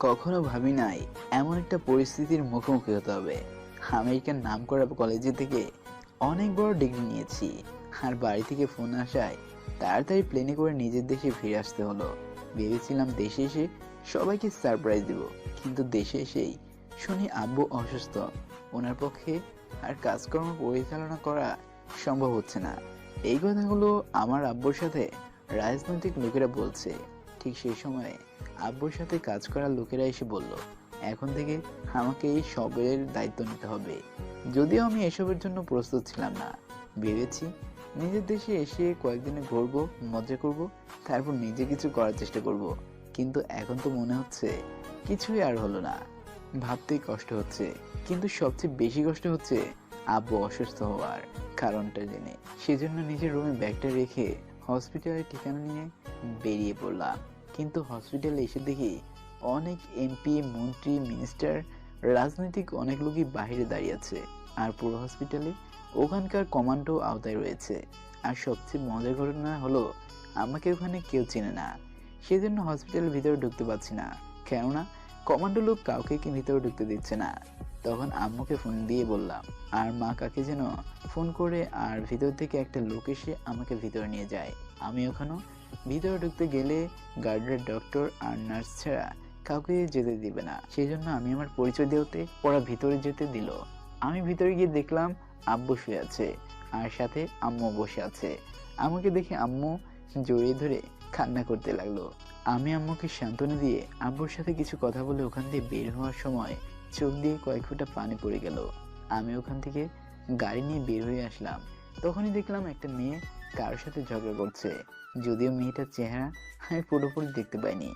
কখনো ভাবি নাই এমন একটা পরিস্থিতির মুখোমুখি হতে হবে। আমেরিকার নামকরা কলেজে থেকে অনেক বড় ডিগ্রি নিয়েছি, আর বাড়ি থেকে ফোন আসায় তাড়াতাড়ি প্লেনে করে নিজের দেশে ফিরে আসতে হলো। ভেবেছিলাম দেশে এসে সবাইকে সারপ্রাইজ দেব, কিন্তু দেশে এসেই শুনি আব্বু অসুস্থ। ওনার পক্ষে আর কাজকর্ম পরিচালনা করা সম্ভব হচ্ছে না। এই কথাগুলো আমার আব্বুর সাথে রাজনৈতিক লোকেরা বলছে। ঠিক সেই সময়ে আব্বুর সাথে কাজ করা লোকেরা এসে বলল, এখন থেকে আমাকে এই সবের দায়িত্ব নিতে হবে। যদিও আমি এসবের জন্য প্রস্তুত ছিলাম না। ভেবেছি নিজের দেশে এসে কয়েকদিনে ঘুরবো, মজা করব, তারপর নিজে কিছু করার চেষ্টা করব। কিন্তু এখন তো মনে হচ্ছে কিছুই আর হলো না। ভাবতেই কষ্ট হচ্ছে, কিন্তু সবচেয়ে বেশি কষ্ট হচ্ছে আব্বু অসুস্থ হওয়ার কারণটা জেনে। সেজন্য নিজের রুমে ব্যাগটা রেখে হসপিটালের ঠিকানা নিয়ে বেরিয়ে পড়লাম। কিন্তু হসপিটালে এসে দেখি অনেক এমপি, মন্ত্রী, মিনিস্টার, রাজনৈতিক অনেক লোকই বাইরে দাঁড়িয়ে আছে, আর পুরো হসপিটালে ওখানকার কমান্ডো আওতায় রয়েছে। আর সবচেয়ে মজার ঘটনা হলো আমাকে ওখানে কেউ চেনে না। সেজন্য হসপিটালের ভিতরে ঢুকতে পারছি না, কেননা কমান্ডো লোক কাউকে ভিতরে ঢুকতে দিচ্ছে না। তখন আম্মুকে ফোন দিয়ে বললাম, আর মা কাকে যেন ফোন করে, আর ভিতর থেকে একটা লোক এসে আমাকে ভিতরে নিয়ে যায়। আমি ওখানেও ভিতরে ঢুকতে গেলে গার্ডরা ডক্টর আর নার্স ছাড়া কাউকে যেতে দিবে না। সেই জন্য আমি আমার পরিচয় দেওয়াতে ওরা ভিতরে যেতে দিল। আমি ভিতরে গিয়ে দেখলাম আব্বু শুয়ে আছে, আর সাথে আম্মু বসে আছে। আমাকে দেখে আম্মু জড়িয়ে ধরে কান্না করতে লাগলো। আমি আম্মুকে সান্ত্বনা দিয়ে আব্বুর সাথে কিছু কথা বলে ওখান থেকে বের হওয়ার সময় চোখ দিয়ে কয়েক ফোঁটা পানি পড়ে গেল। আমি ওখান থেকে গাড়ি নিয়ে বের হয়ে আসলাম। তখনই দেখলাম একটা মেয়ে কারোর সাথে ঝগড়া করছে। যদিও মেয়েটার চেহারা আমি পুরোপুরি দেখতে পাইনি,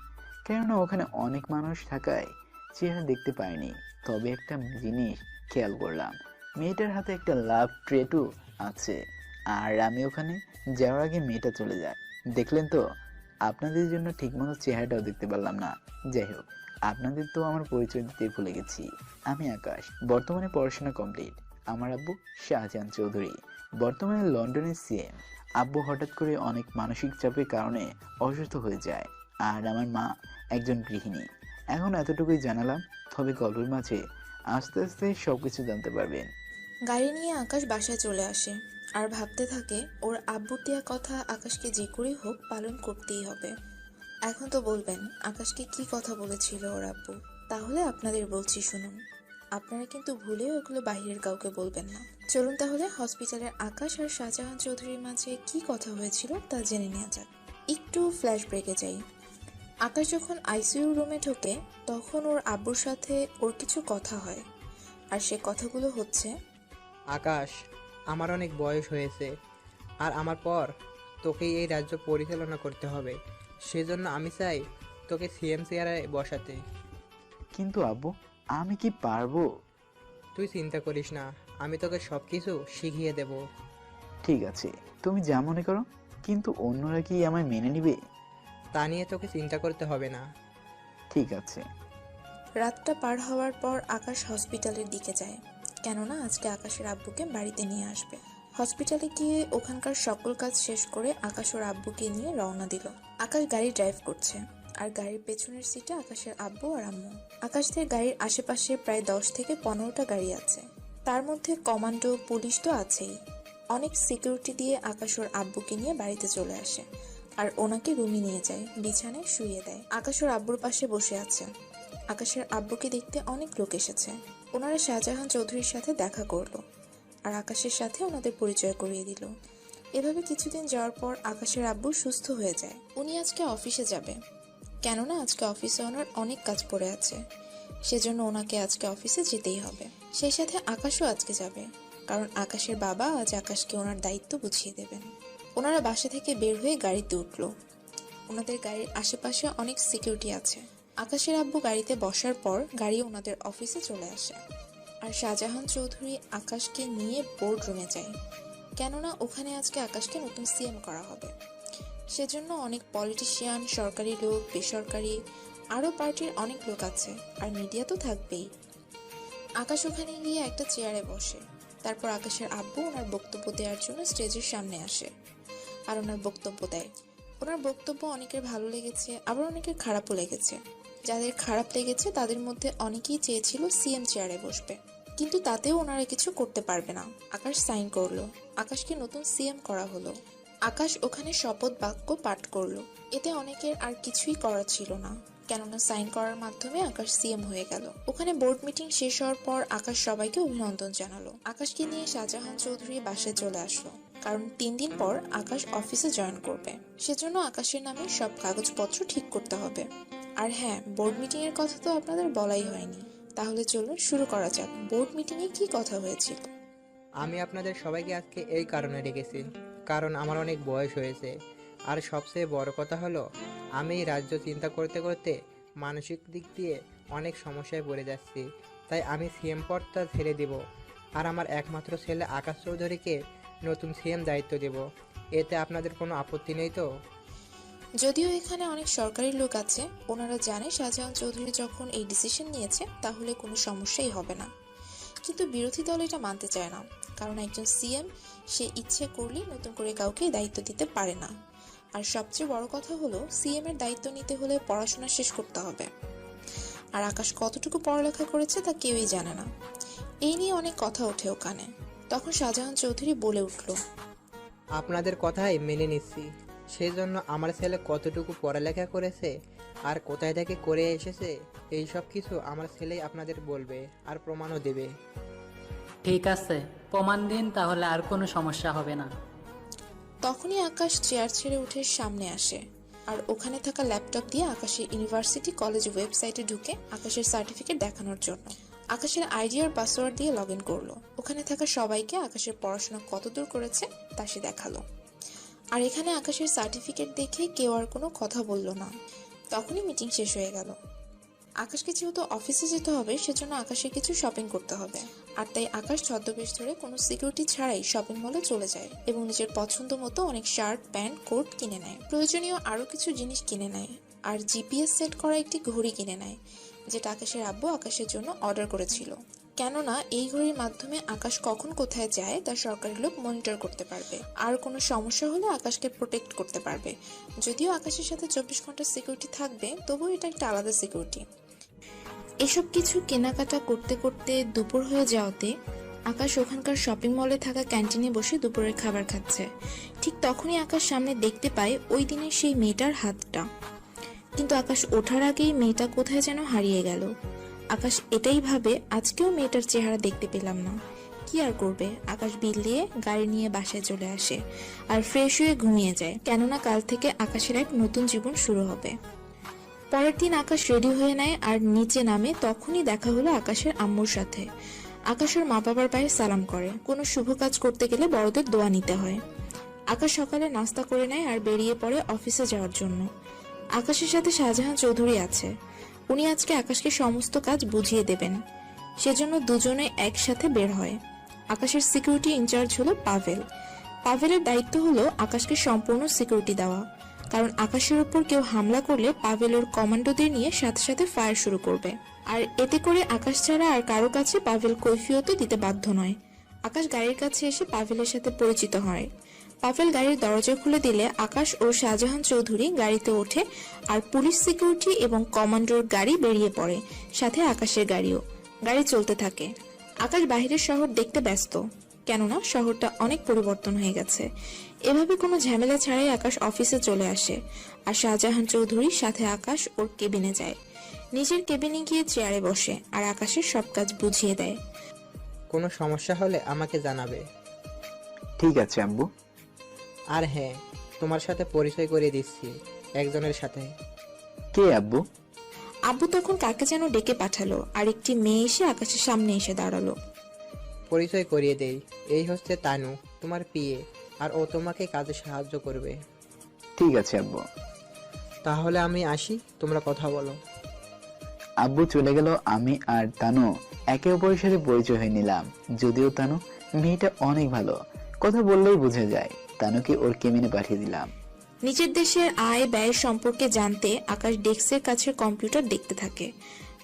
কেননা ওখানে অনেক মানুষ থাকায় চেহারা দেখতে পাইনি। তবে একটা জিনিস খেয়াল করলাম, মেয়েটার হাতে একটা লাভ ট্রেটু আছে। আর আমি ওখানে যাওয়ার আগে মেয়েটা চলে যায়। দেখলেন তো, আপনাদের জন্য ঠিকমতো চেহারাটাও দেখতে পারলাম না। যাই হোক, আপনাদের তো আমার পরিচয় দিতে ভুলে গেছি। আমি আকাশ, বর্তমানে পড়াশোনা কমপ্লিট। আমার আব্বু শাহজাহান চৌধুরী, বর্তমানে লন্ডনের সিএম। আব্বু হঠাৎ করে অনেক মানসিক চাপের কারণে অসুস্থ হয়ে যায়, আর আমার মা একজন গৃহিণী। এখন এতটুকুই জানালাম, তবে গল্পের মাঝে আস্তে আস্তে সবকিছু জানতে পারবেন। গাড়ি নিয়ে আকাশ বাসায় চলে আসে আর ভাবতে থাকে ওর আব্বুর দেয়া কথা আকাশকে যে করেই হোক পালন করতেই হবে। এখন তো বলবেন আকাশকে কি কথা বলেছিল ওর আব্বু। তাহলে আপনাদের বলছি শুনুন, আপনারা কিন্তু ভুলেও ওগুলো বাইরের কাউকে বলবেন না। চলুন তাহলে হসপিটালের আকাশ আর শাহজাহান চৌধুরীর মাঝে কি কথা হয়েছিল তা জেনে নেওয়া যাক। একটু ফ্ল্যাশ ব্রেকে যাই। আকাশ যখন আইসিইউ রুমে ঢোকে তখন ওর আব্বুর সাথে ওর কিছু কথা হয়, আর সে কথাগুলো হচ্ছে, আকাশ, আমার অনেক বয়স হয়েছে, আর আমার পর তোকেই এই রাজ্য পরিচালনা করতে হবে। সেজন্য আমি চাই তোকে সিএম চেয়ারে বসাতে। কিন্তু আব্বু, আমি কি পারবো? তুই চিন্তা করিস না, আমি তোকে সব কিছু শিখিয়ে দেব। ঠিক আছে, তুমি যা মনে করো, কিন্তু অন্যরা কি আমায় মেনে নিবে? তা নিয়ে তোকে চিন্তা করতে হবে না। ঠিক আছে। রাতটা পার হওয়ার পর আকাশ হসপিটালের দিকে যায়, কেননা আজকে আকাশের আব্বুকে বাড়িতে নিয়ে আসবে। হসপিটালে গিয়ে ওখানকার সকল কাজ শেষ করে আকাশ ওর আব্বুকে নিয়ে রওনা দিল। আকাশ গাড়ি ড্রাইভ করছে, আর গাড়ির পেছনের সিটে আকাশের আব্বু আর আম্মু। আকাশদের গাড়ির আশেপাশে প্রায় 10 থেকে 15টা গাড়ি আছে। তার মধ্যে কমান্ডো, পুলিশ তো আছেই। অনেক সিকিউরিটি দিয়ে আকাশ ওর আব্বুকে নিয়ে বাড়িতে চলে আসে, আর ওনাকে রুমে নিয়ে যায়, বিছানায় শুইয়ে দেয়। আকাশ ওর আব্বুর পাশে বসে আছে। আকাশের আব্বুকে দেখতে অনেক লোক এসেছে। ওনারা শাহজাহান চৌধুরীর সাথে দেখা করলো, আর আকাশের সাথে ওনাদের পরিচয় করিয়ে দিল। এভাবে কিছুদিন যাওয়ার পর আকাশের আব্বু সুস্থ হয়ে যায়। উনি আজকে অফিসে যাবে, কেননা আজকে অফিসে ওনার অনেক কাজ পড়ে আছে। সেজন্য ওনাকে আজকে অফিসে যেতেই হবে। সেই সাথে আকাশও আজকে যাবে, কারণ আকাশের বাবা আজ আকাশকে ওনার দায়িত্ব বুঝিয়ে দেবেন। ওনারা বাসা থেকে বের হয়ে গাড়িতে উঠলো। ওনাদের গাড়ির আশেপাশে অনেক সিকিউরিটি আছে। আকাশের আব্বু গাড়িতে বসার পর গাড়ি ওনাদের অফিসে চলে আসে, আর শাহজাহান চৌধুরী আকাশকে নিয়ে বোর্ড রুমে যায়, কেননা ওখানে আজকে আকাশকে নতুন সিএম করা হবে। সেজন্য অনেক পলিটিশিয়ান, সরকারি লোক, বেসরকারি, আরও পার্টির অনেক লোক আছে, আর মিডিয়া তো থাকবেই। আকাশ ওখানে গিয়ে একটা চেয়ারে বসে। তারপর আকাশের আব্বু ওনার বক্তব্য দেওয়ার জন্য স্টেজের সামনে আসে, আর ওনার বক্তব্য দেয়। ওনার বক্তব্য অনেকের ভালো লেগেছে, আবার অনেকের খারাপও লেগেছে। যাদের খারাপ লেগেছে তাদের মধ্যে অনেকেই চেয়েছিল সিএম চেয়ারে বসবে, কিন্তু তাতেও ওনারা কিছু করতে পারবে না। আকাশ সাইন করলো, আকাশকে নতুন সিএম করা হলো। আকাশ ওখানে শপথ বাক্য পাঠ করলো। এতে অনেকের আর কিছুই করার ছিল না, কেননা সাইন করার মাধ্যমে আকাশ সিএম হয়ে গেল। ওখানে বোর্ড মিটিং শেষ হওয়ার পর আকাশ সবাইকে অভিনন্দন জানালো। আকাশকে নিয়ে শাহজাহান চৌধুরী বাসায় চলে আসলো, কারণ 3 দিন পর আকাশ অফিসে জয়েন করবে। সেজন্য আকাশের নামে সব কাগজপত্র ঠিক করতে হবে। আর হ্যাঁ, বোর্ড মিটিং এর কথা তো আপনাদের বলাই হয়নি। তাহলে চলুন শুরু করা যাক। বোর্ড মিটিং এ কি কথা হয়েছিল? আমি আপনাদের সবাইকে আজকে এই কারণে রেখেছি, কারণ আমার অনেক বয়স হয়েছে। আর সবচেয়ে বড় কথা হলো, আমি এই রাজ্য চিন্তা করতে করতে মানসিক দিক দিয়ে অনেক সমস্যায় পড়ে যাচ্ছি। তাই আমি সিএম পদটা ছেড়ে দেব, আর আমার একমাত্র ছেলে আকাশ চৌধুরীকে নতুন সিএম দায়িত্ব দেব। এতে আপনাদের কোনো আপত্তি নেই তো? যদিও এখানে অনেক সরকারি লোক আছে, ওনারা জানে শাহজাহান চৌধুরী যখন এই ডিসিশন নিয়েছে তাহলে কোনো সমস্যাই হবে না। কিন্তু বিরোধী দল এটা মানতে চায় না, কারণ একজন সিএম সে ইচ্ছে করলেই নতুন করে কাউকে দায়িত্ব দিতে পারে না। আর সবচেয়ে বড় কথা হলো, সিএম এর দায়িত্ব নিতে হলে পড়াশোনা শেষ করতে হবে। আর আকাশ কতটুকু পড়ালেখা করেছে তা কেউই জানে না। এই নিয়ে অনেক কথা ওঠে ওখানে। তখন শাহজাহান চৌধুরী বলে উঠল, আপনাদের কথাই মেনে নিচ্ছি। সেই জন্য আমার ছেলে কতটুকু পড়ালেখা করেছে আর কোথায় থেকে করে এসেছে, এই সব কিছু আমার ছেলেই আপনাদের বলবে আর প্রমাণও দেবে। ঠিক আছে, প্রমাণ দিন, তাহলে আর কোনো সমস্যা হবে না। তখনই আকাশ চেয়ার ছেড়ে উঠে সামনে আসে, আর ওখানে থাকা ল্যাপটপ দিয়ে আকাশের ইউনিভার্সিটি কলেজ ওয়েবসাইটে ঢুকে আকাশের সার্টিফিকেট দেখানোর জন্য আকাশের আইডি আর পাসওয়ার্ড দিয়ে লগ ইন করলো। ওখানে থাকা সবাইকে আকাশের পড়াশোনা কতদূর করেছে তা সে দেখালো। আর এখানে আকাশের সার্টিফিকেট দেখে কেউ আর কোনো কথা বলল না। তখনই মিটিং শেষ হয়ে গেল। আকাশকে যেহেতু অফিসে যেতে হবে, সেজন্য আকাশের কিছু শপিং করতে হবে। আর তাই আকাশ ছদ্মবেশ ধরে কোনো সিকিউরিটি ছাড়াই শপিং মলে চলে যায় এবং নিজের পছন্দ মতো অনেক শার্ট, প্যান্ট, কোট কিনে নেয়। প্রয়োজনীয় আরও কিছু জিনিস কিনে নেয়, আর জিপিএস সেট করা একটি ঘড়ি কিনে নেয়, যেটা আকাশের আব্বু আকাশের জন্য অর্ডার করেছিল। কেননা এই ঘড়ির মাধ্যমে আকাশ কখন কোথায় যায় তা সরকারি লোক মনিটর করতে পারবে, আর কোনো সমস্যা হলে আকাশকে প্রোটেক্ট করতে পারবে। যদিও আকাশের সাথে 24 ঘন্টা সিকিউরিটি থাকবে, তবুও এটা একটা আলাদা সিকিউরিটি। এসব কিছু কেনাকাটা করতে করতে দুপুর হয়ে যাওয়াতে আকাশ ওখানকার শপিং মলে থাকা ক্যান্টিনে বসে দুপুরের খাবার খাচ্ছে। ঠিক তখনই আকাশ সামনে দেখতে পায় ওই দিনের সেই মেয়েটার হাতটা। কিন্তু আকাশ ওঠার আগেই মেয়েটা কোথায় যেন হারিয়ে গেল। আকাশ এটাই ভাবে, আজকেও মেয়েটার চেহারা দেখতে পেলাম না। কি আর করবে, আকাশ বিল দিয়ে গাড়ি নিয়ে বাসায় চলে আসে আর ফ্রেশ হয়ে ঘুমিয়ে যায়, কেননা কাল থেকে আকাশের এক নতুন জীবন শুরু হবে। পরের দিন আকাশ রেডি হয়ে নেয় আর নিচে নামে। তখনই দেখা হলো আকাশের আম্মুর সাথে। আকাশ ওর মা বাবার পায়ে সালাম করে। কোনো শুভ কাজ করতে গেলে বড়দের দোয়া নিতে হয়। আকাশ সকালে নাস্তা করে নেয় আর বেরিয়ে পড়ে অফিসে যাওয়ার জন্য। আকাশের সাথে শাহজাহান চৌধুরী আছে। উনি আজকে আকাশকে সমস্ত কাজ বুঝিয়ে দেবেন, সেজন্য দুজনে একসাথে বের হয়। আকাশের সিকিউরিটি ইনচার্জ হলো পাভেল। পাভেলের দায়িত্ব হলো আকাশকে সম্পূর্ণ সিকিউরিটি দেওয়া, কারণ আকাশের উপর কেউ হামলা করলে পাভেল ওর কমান্ডোদের নিয়ে সাথে সাথে ফায়ার শুরু করবে। আর এতে করে আকাশ ছাড়া আর কারো কাছে পাভেল কৈফিয়তও দিতে বাধ্য নয়। আকাশ গাড়ির কাছে এসে পাভেলের সাথে পরিচিত হয়। পাভেল গাড়ির দরজা খুলে দিলে আকাশ ও শাহজাহান চৌধুরী গাড়িতে ওঠে, আর পুলিশ, সিকিউরিটি এবং কমান্ডোর গাড়ি বেরিয়ে পড়ে, সাথে আকাশের গাড়িও। গাড়ি চলতে থাকে। আকাশ বাহিরের শহর দেখতে ব্যস্ত, কেননা শহরটা অনেক পরিবর্তন হয়ে গেছে। এভাবে কোনো ঝামেলা ছাড়াই আকাশ অফিসে চলে আসে, আর শাহজাহান চৌধুরীর সাথে আকাশ ওর কেবিনে যায়। নিজের কেবিনে গিয়ে চেয়ারে বসে আর আকাশের সব কাজ বুঝিয়ে দেয়। কোনো সমস্যা হলে আমাকে জানাবে। ঠিক আছে আব্বু। আর হ্যাঁ, তোমার সাথে পরিচয় করিয়ে দিচ্ছি একজনের সাথে। কে আব্বু? আব্বু তখন কাকে যেন ডেকে পাঠালো, আর একটি মেয়ে এসে আকাশের সামনে এসে দাঁড়ালো। পরিচয় করিয়ে দেই, এই হচ্ছে তানু, তোমার পিএ, আর ও তোমাকে কাজে সাহায্য করবে। ঠিক আছে আব্বু। তাহলে আমি আসি, তোমরা কথা বলো। আব্বু চলে গেল। আমি আর তানু একে অপরের সাথে পরিচয় হয়ে নিলাম। যদিও তানু মেয়েটা অনেক ভালো, কথা বললেই বোঝা যায়। তানুকে ওর কেবিনে পাঠিয়ে দিলাম। নিজের দেশের আয় ব্যয় সম্পর্কে জানতে আকাশ ডেস্কের কাছে কম্পিউটার দেখতে থাকে।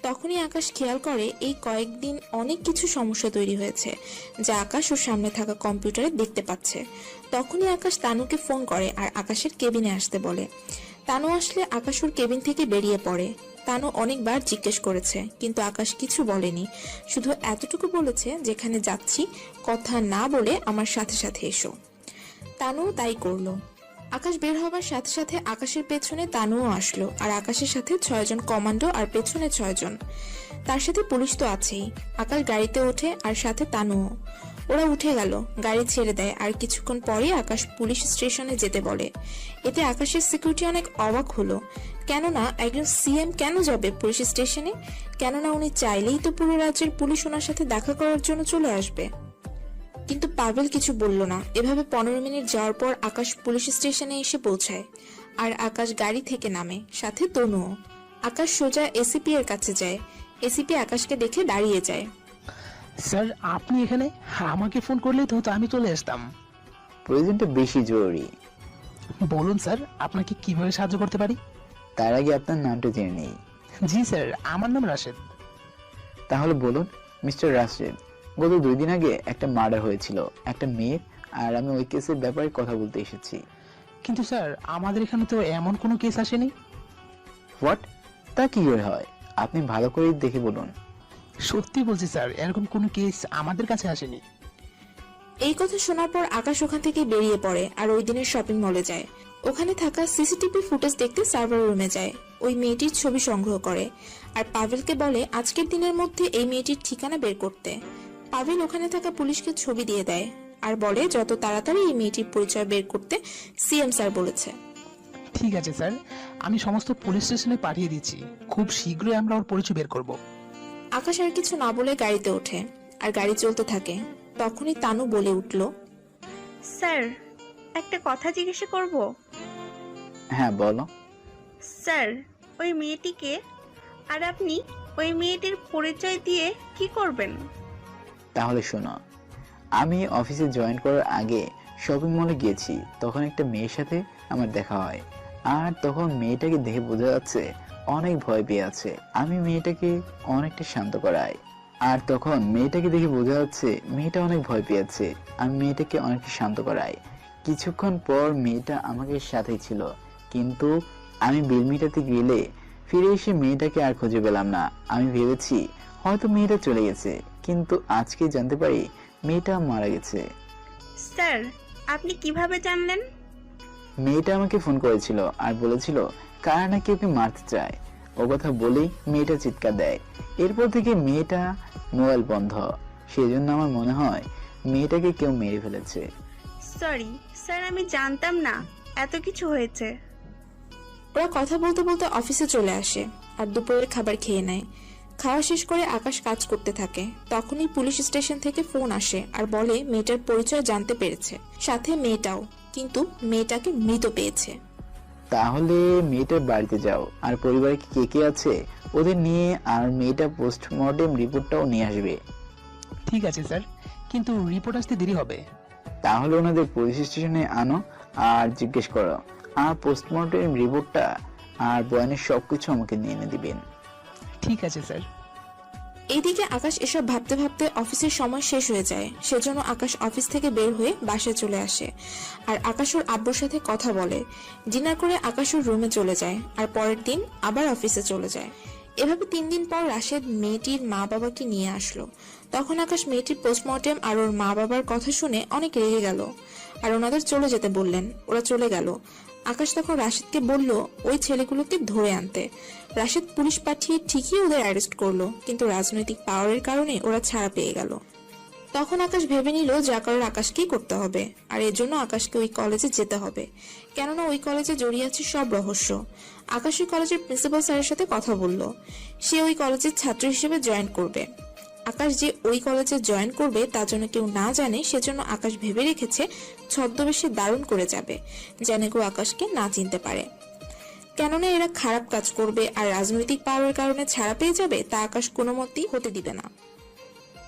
তখনই আকাশ খেয়াল করে এই কয়েকদিন অনেক কিছু সমস্যা তৈরি হয়েছে, যা আকাশ ওর সামনে থাকা কম্পিউটারে দেখতে পাচ্ছে। তখনই আকাশ তানুকে ফোন করে আর আকাশের কেবিনে আসতে বলে। তানু আসলে আকাশ ওর কেবিন থেকে বেরিয়ে পড়ে। তানু অনেকবার জিজ্ঞেস করেছে, কিন্তু আকাশ কিছু বলেনি। শুধু এতটুকু বলেছে, যেখানে যাচ্ছি কথা না বলে আমার সাথে সাথে এসো। তানু তাই করলো। আকাশ বের হবার সাথে সাথে আকাশের পেছনে তানুও আসলো, আর আকাশের সাথে 6 জন কমান্ডো আর পেছনে 6 জন। তার সাথে পুলিশ তো আছেই। আকাশ গাড়িতে ওঠে আর সাথে তানুও। ওরা উঠে গেল, গাড়ি ছেড়ে দেয়, আর কিছুক্ষণ পরে আকাশ পুলিশ স্টেশনে যেতে বলে। এতে আকাশের সিকিউরিটি অনেক অবাক হলো, কেননা একজন সিএম কেন যাবে পুলিশ স্টেশনে? কেননা উনি চাইলেই তো পুরো রাজ্যের পুলিশ ওনার সাথে দেখা করার জন্য চলে আসবে। কিন্তু পাভেল কিছু বলল না। এভাবে 15 মিনিট যাওয়ার পর আকাশ পুলিশ স্টেশনে এসে পৌঁছায়, আর আকাশ গাড়ি থেকে নামে, সাথে তনুও। আকাশ সোজা এসিপি এর কাছে যায়। এসিপি আকাশকে দেখে দাঁড়িয়ে যায়। স্যার, আপনি এখানে? আমাকে ফোন করলেই তো হতো, আমি চলে আসতাম। প্রয়োজনটা বেশি জরুরি। বলুন স্যার, আপনাকে কিভাবে সাহায্য করতে পারি? তার আগে আপনার নামটা জেনে নেই। জি স্যার, আমার নাম রাশেদ। তাহলে বলুন মিস্টার রাশেদ, গত 2 দিন আগে একটা মার্ডার হয়েছিল একটা মেয়ের, আর আমি ওই কেসের ব্যাপারে কথা বলতে এসেছি। কিন্তু স্যার, আমাদের এখানে তো এমন কোনো কেস আসেনি। হোয়াট? তা কি করে হয়? আপনি ভালো করে দেখে বলুন। সত্যি বলছি স্যার, এরকম কোনো কেস আমাদের কাছে আসেনি। এই কথা শোনার পর আকাশ ওখান থেকে বেরিয়ে পড়ে আর ওই দিনের শপিং মলে যায়। ওখানে থাকা সিসিটিভি ফুটেজ দেখতে সার্ভার রুমে যায়। ওই মেয়েটির ছবি সংগ্রহ করে আর পাভেলকে বলে আজকের দিনের মধ্যে এই মেয়েটির ঠিকানা বের করতে। পাভেল ওখানে থাকা পুলিশকে ছবি দিয়ে দেয় আর বলে যত তাড়াতাড়ি এই মেয়েটির পরিচয় বের করতে সিএম স্যার বলেছে। ঠিক আছে স্যার, আমি সমস্ত পুলিশ স্টেশনে পাঠিয়ে দিচ্ছি। খুব শীঘ্রই আমরা ওর পরিচয় বের করব। আকাশ আর কিছু না বলে গাড়িতে ওঠে আর গাড়ি চলতে থাকে। তখনই তানু বলে উঠল, স্যার, একটা কথা জিজ্ঞাসা করব? হ্যাঁ বলো। স্যার, ওই মেয়েটিকে, আর আপনি ওই মেয়েটির পরিচয় দিয়ে কি করবেন? তাহলে শোনো, আমি অফিসে জয়েন করার আগে শপিং মলে গিয়েছি। তখন একটা মেয়ের সাথে আমার দেখা হয়, আর তখন মেয়েটাকে দেখে বোঝা যাচ্ছে অনেক ভয় পেয়ে আছে। আমি মেয়েটাকে অনেকটা শান্ত করাই, আর তখন মেয়েটাকে দেখে বোঝা যাচ্ছে মেয়েটা অনেক ভয় পেয়েছে। আমি মেয়েটাকে অনেকটা শান্ত করাই। কিছুক্ষণ পর মেয়েটা আমাকে সাথেই ছিল, কিন্তু আমি বিল মিটাতে গেলে ফিরে এসে মেয়েটাকে আর খুঁজে পেলাম না। আমি ভেবেছি হয়তো মেয়েটা চলে গেছে, কিন্তু আজকে জানতে পারি মেয়েটা মারা গেছে। স্যার, আপনি কিভাবে জানলেন? মেয়েটা আমাকে ফোন করেছিল আর বলেছিল কারা নাকি ওকে মারতে চায়। ও কথা বলেই মেয়েটা চিৎকার দেয়। এরপর থেকে মেয়েটা মোবাইল বন্ধ। সেজন্য আমার মনে হয় মেয়েটাকে কেউ মেরে ফেলেছে। সরি স্যার, আমি জানতাম না এত কিছু হয়েছে। ওরা কথা বলতে বলতে অফিসে চলে আসে আর দুপুরের খাবার খেয়ে নেয়। খাওয়া শেষ করে আকাশ কাজ করতে থাকে। তখনই পুলিশ স্টেশন থেকে ফোন আসে আর বলে মেয়েটার পরিচয় জানতে পেরেছে, সাথে মেয়েটাও, কিন্তু মেয়েটাকে মৃত পেয়েছে। তাহলে মেয়েটার বাড়িতে যাও, আর পরিবারে কে কে আছে ওদের নিয়ে, আর মেয়েটা পোস্টমর্টেম রিপোর্টটাও নিয়ে আসবে। ঠিক আছে স্যার, কিন্তু রিপোর্ট আসতে দেরি হবে। তাহলে ওনাদের পুলিশ স্টেশনে আনো আর জিজ্ঞেস করো, আর পোস্টমর্টেম রিপোর্টটা আর বয়ানের সবকিছু আমাকে নিয়ে এনে দিবেন। ঠিক আছে স্যার। এইদিকে আকাশ এসব ভাবতে ভাবতে অফিসের সময় শেষ হয়ে যায়। সেজন্য আকাশ অফিস থেকে বের হয়ে বাসায় চলে আসে আর আকাশ ওর আব্বুর সাথে কথা বলে। ডিনার করে আকাশ ওর রুমে চলে যায় আর পরের দিন আবার অফিসে চলে যায়। এভাবে 3 দিন পর রাশেদ মেয়েটির মা বাবাকে নিয়ে আসলো। তখন আকাশ মেয়েটির পোস্টমর্টেম আর ওর মা বাবার কথা শুনে অনেক রেগে গেল আর ওনাদের চলে যেতে বললেন। ওরা চলে গেল। আকাশ তখন রাশেদকে বলল ওই ছেলেগুলোকে ধরে আনতে। রাশেদ পুলিশ পাঠিয়ে ঠিকই ওদের অ্যারেস্ট করলো, কিন্তু রাজনৈতিক পাওয়ারের কারণে ওরা ছাড়া পেয়ে গেল। তখন আকাশ ভেবে নিল যা করার আকাশকেই করতে হবে, আর এর জন্য আকাশকে ওই কলেজে যেতে হবে, কেননা ওই কলেজে জড়িয়ে আছে সব রহস্য। আকাশ ওই কলেজের প্রিন্সিপাল স্যারের সাথে কথা বলল, সে ওই কলেজের ছাত্র হিসেবে জয়েন করবে। আকাশ যে ওই কলেজে জয়েন করবে তা যেন কেউ না জানে, সেজন্য আকাশ ভেবে রেখেছে ছদ্মবেশে দারুণ করে যাবে, যেন কেউ আকাশকে না চিনতে পারে। কেননা এরা খারাপ কাজ করবে আর রাজনৈতিক পাওয়ারের কারণে ছাড়া পেয়ে যাবে, তা আকাশ কোনো মতেই হতে দিবে না।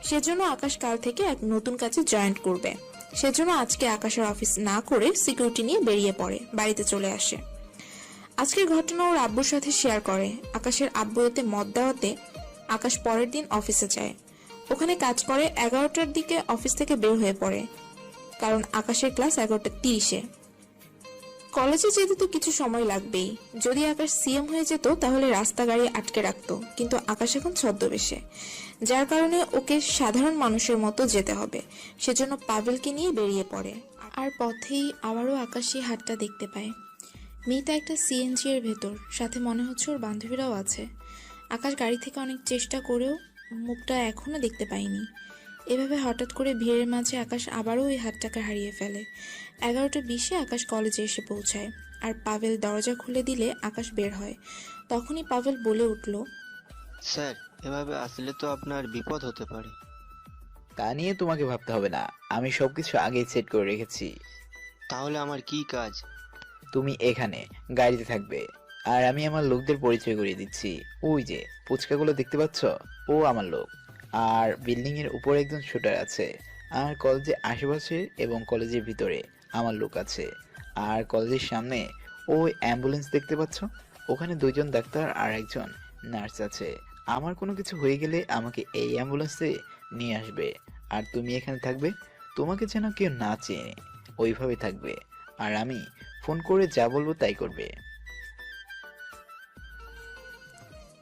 সেজন্য আকাশ কাল থেকে এক নতুন কাজে জয়েন করবে। সেজন্য আজকে আকাশের অফিস না করে সিকিউরিটি নিয়ে বেরিয়ে পড়ে, বাড়িতে চলে আসে। আজকের ঘটনা ওর আব্বুর সাথে শেয়ার করে। আকাশের আব্বু এতে মত দেওয়াতে আকাশ পরের দিন অফিসে যায়। ওখানে কাজ করে 11টার দিকে অফিস থেকে বের হয়ে পড়ে, কারণ আকাশের ক্লাস 11:30-এ। কলেজে যেতে তো কিছু সময় লাগবেই। যদি আকাশ সিএম হয়ে যেত তাহলে রাস্তা গাড়ি আটকে রাখতো, কিন্তু আকাশ এখন ছদ্মবেশে, যার কারণে ওকে সাধারণ মানুষের মতো যেতে হবে। সেজন্য পাভেলকে নিয়ে বেরিয়ে পড়ে। আর পথেই আবারও আকাশ সেই হাটটা দেখতে পায়। মেয়েটা একটা সিএনজি এর ভেতর, সাথে মনে হচ্ছে ওর বান্ধবীরাও আছে। আকাশ গাড়ি থেকে অনেক চেষ্টা করেও মুখটা এখনো দেখতে পায়নি। এভাবে হঠাৎ করে ভিড়ের মাঝে আকাশ আবারও ওই হাতটাকে হারিয়ে ফেলে। 11:20 আকাশ কলেজে এসে পৌঁছায়, আর পাভেল দরজা খুলে দিলে আকাশ বের হয়। তখনই পাভেল বলে উঠল, স্যার, এভাবে আসলে তো আপনার বিপদ হতে পারে। তা নিয়ে তোমাকে ভাবতে হবে না, আমি সবকিছু আগেই সেট করে রেখেছি। তাহলে আমার কি কাজ? তুমি এখানে গাড়িতে থাকবে, আর আমি আমার লোকদের পরিচয় করিয়ে দিচ্ছি। ওই যে ফুচকাগুলো দেখতে পাচ্ছ, ও আমার লোক। আর বিল্ডিং এর উপরে একজন শুটার আছে। আর কলেজের আশেপাশে এবং কলেজের ভিতরে আমার লোক আছে। আর কলেজের সামনে ওই অ্যাম্বুলেন্স দেখতে পাচ্ছ, ওখানে 2জন ডাক্তার আর একজন নার্স আছে। আমার কোনো কিছু হয়ে গেলে আমাকে এই অ্যাম্বুলেন্সে নিয়ে আসবে। আর তুমি এখানে থাকবে, তোমাকে যেন কেউ না চেনে ওইভাবে থাকবে। আর আমি ফোন করে যা বলবো তাই করবে।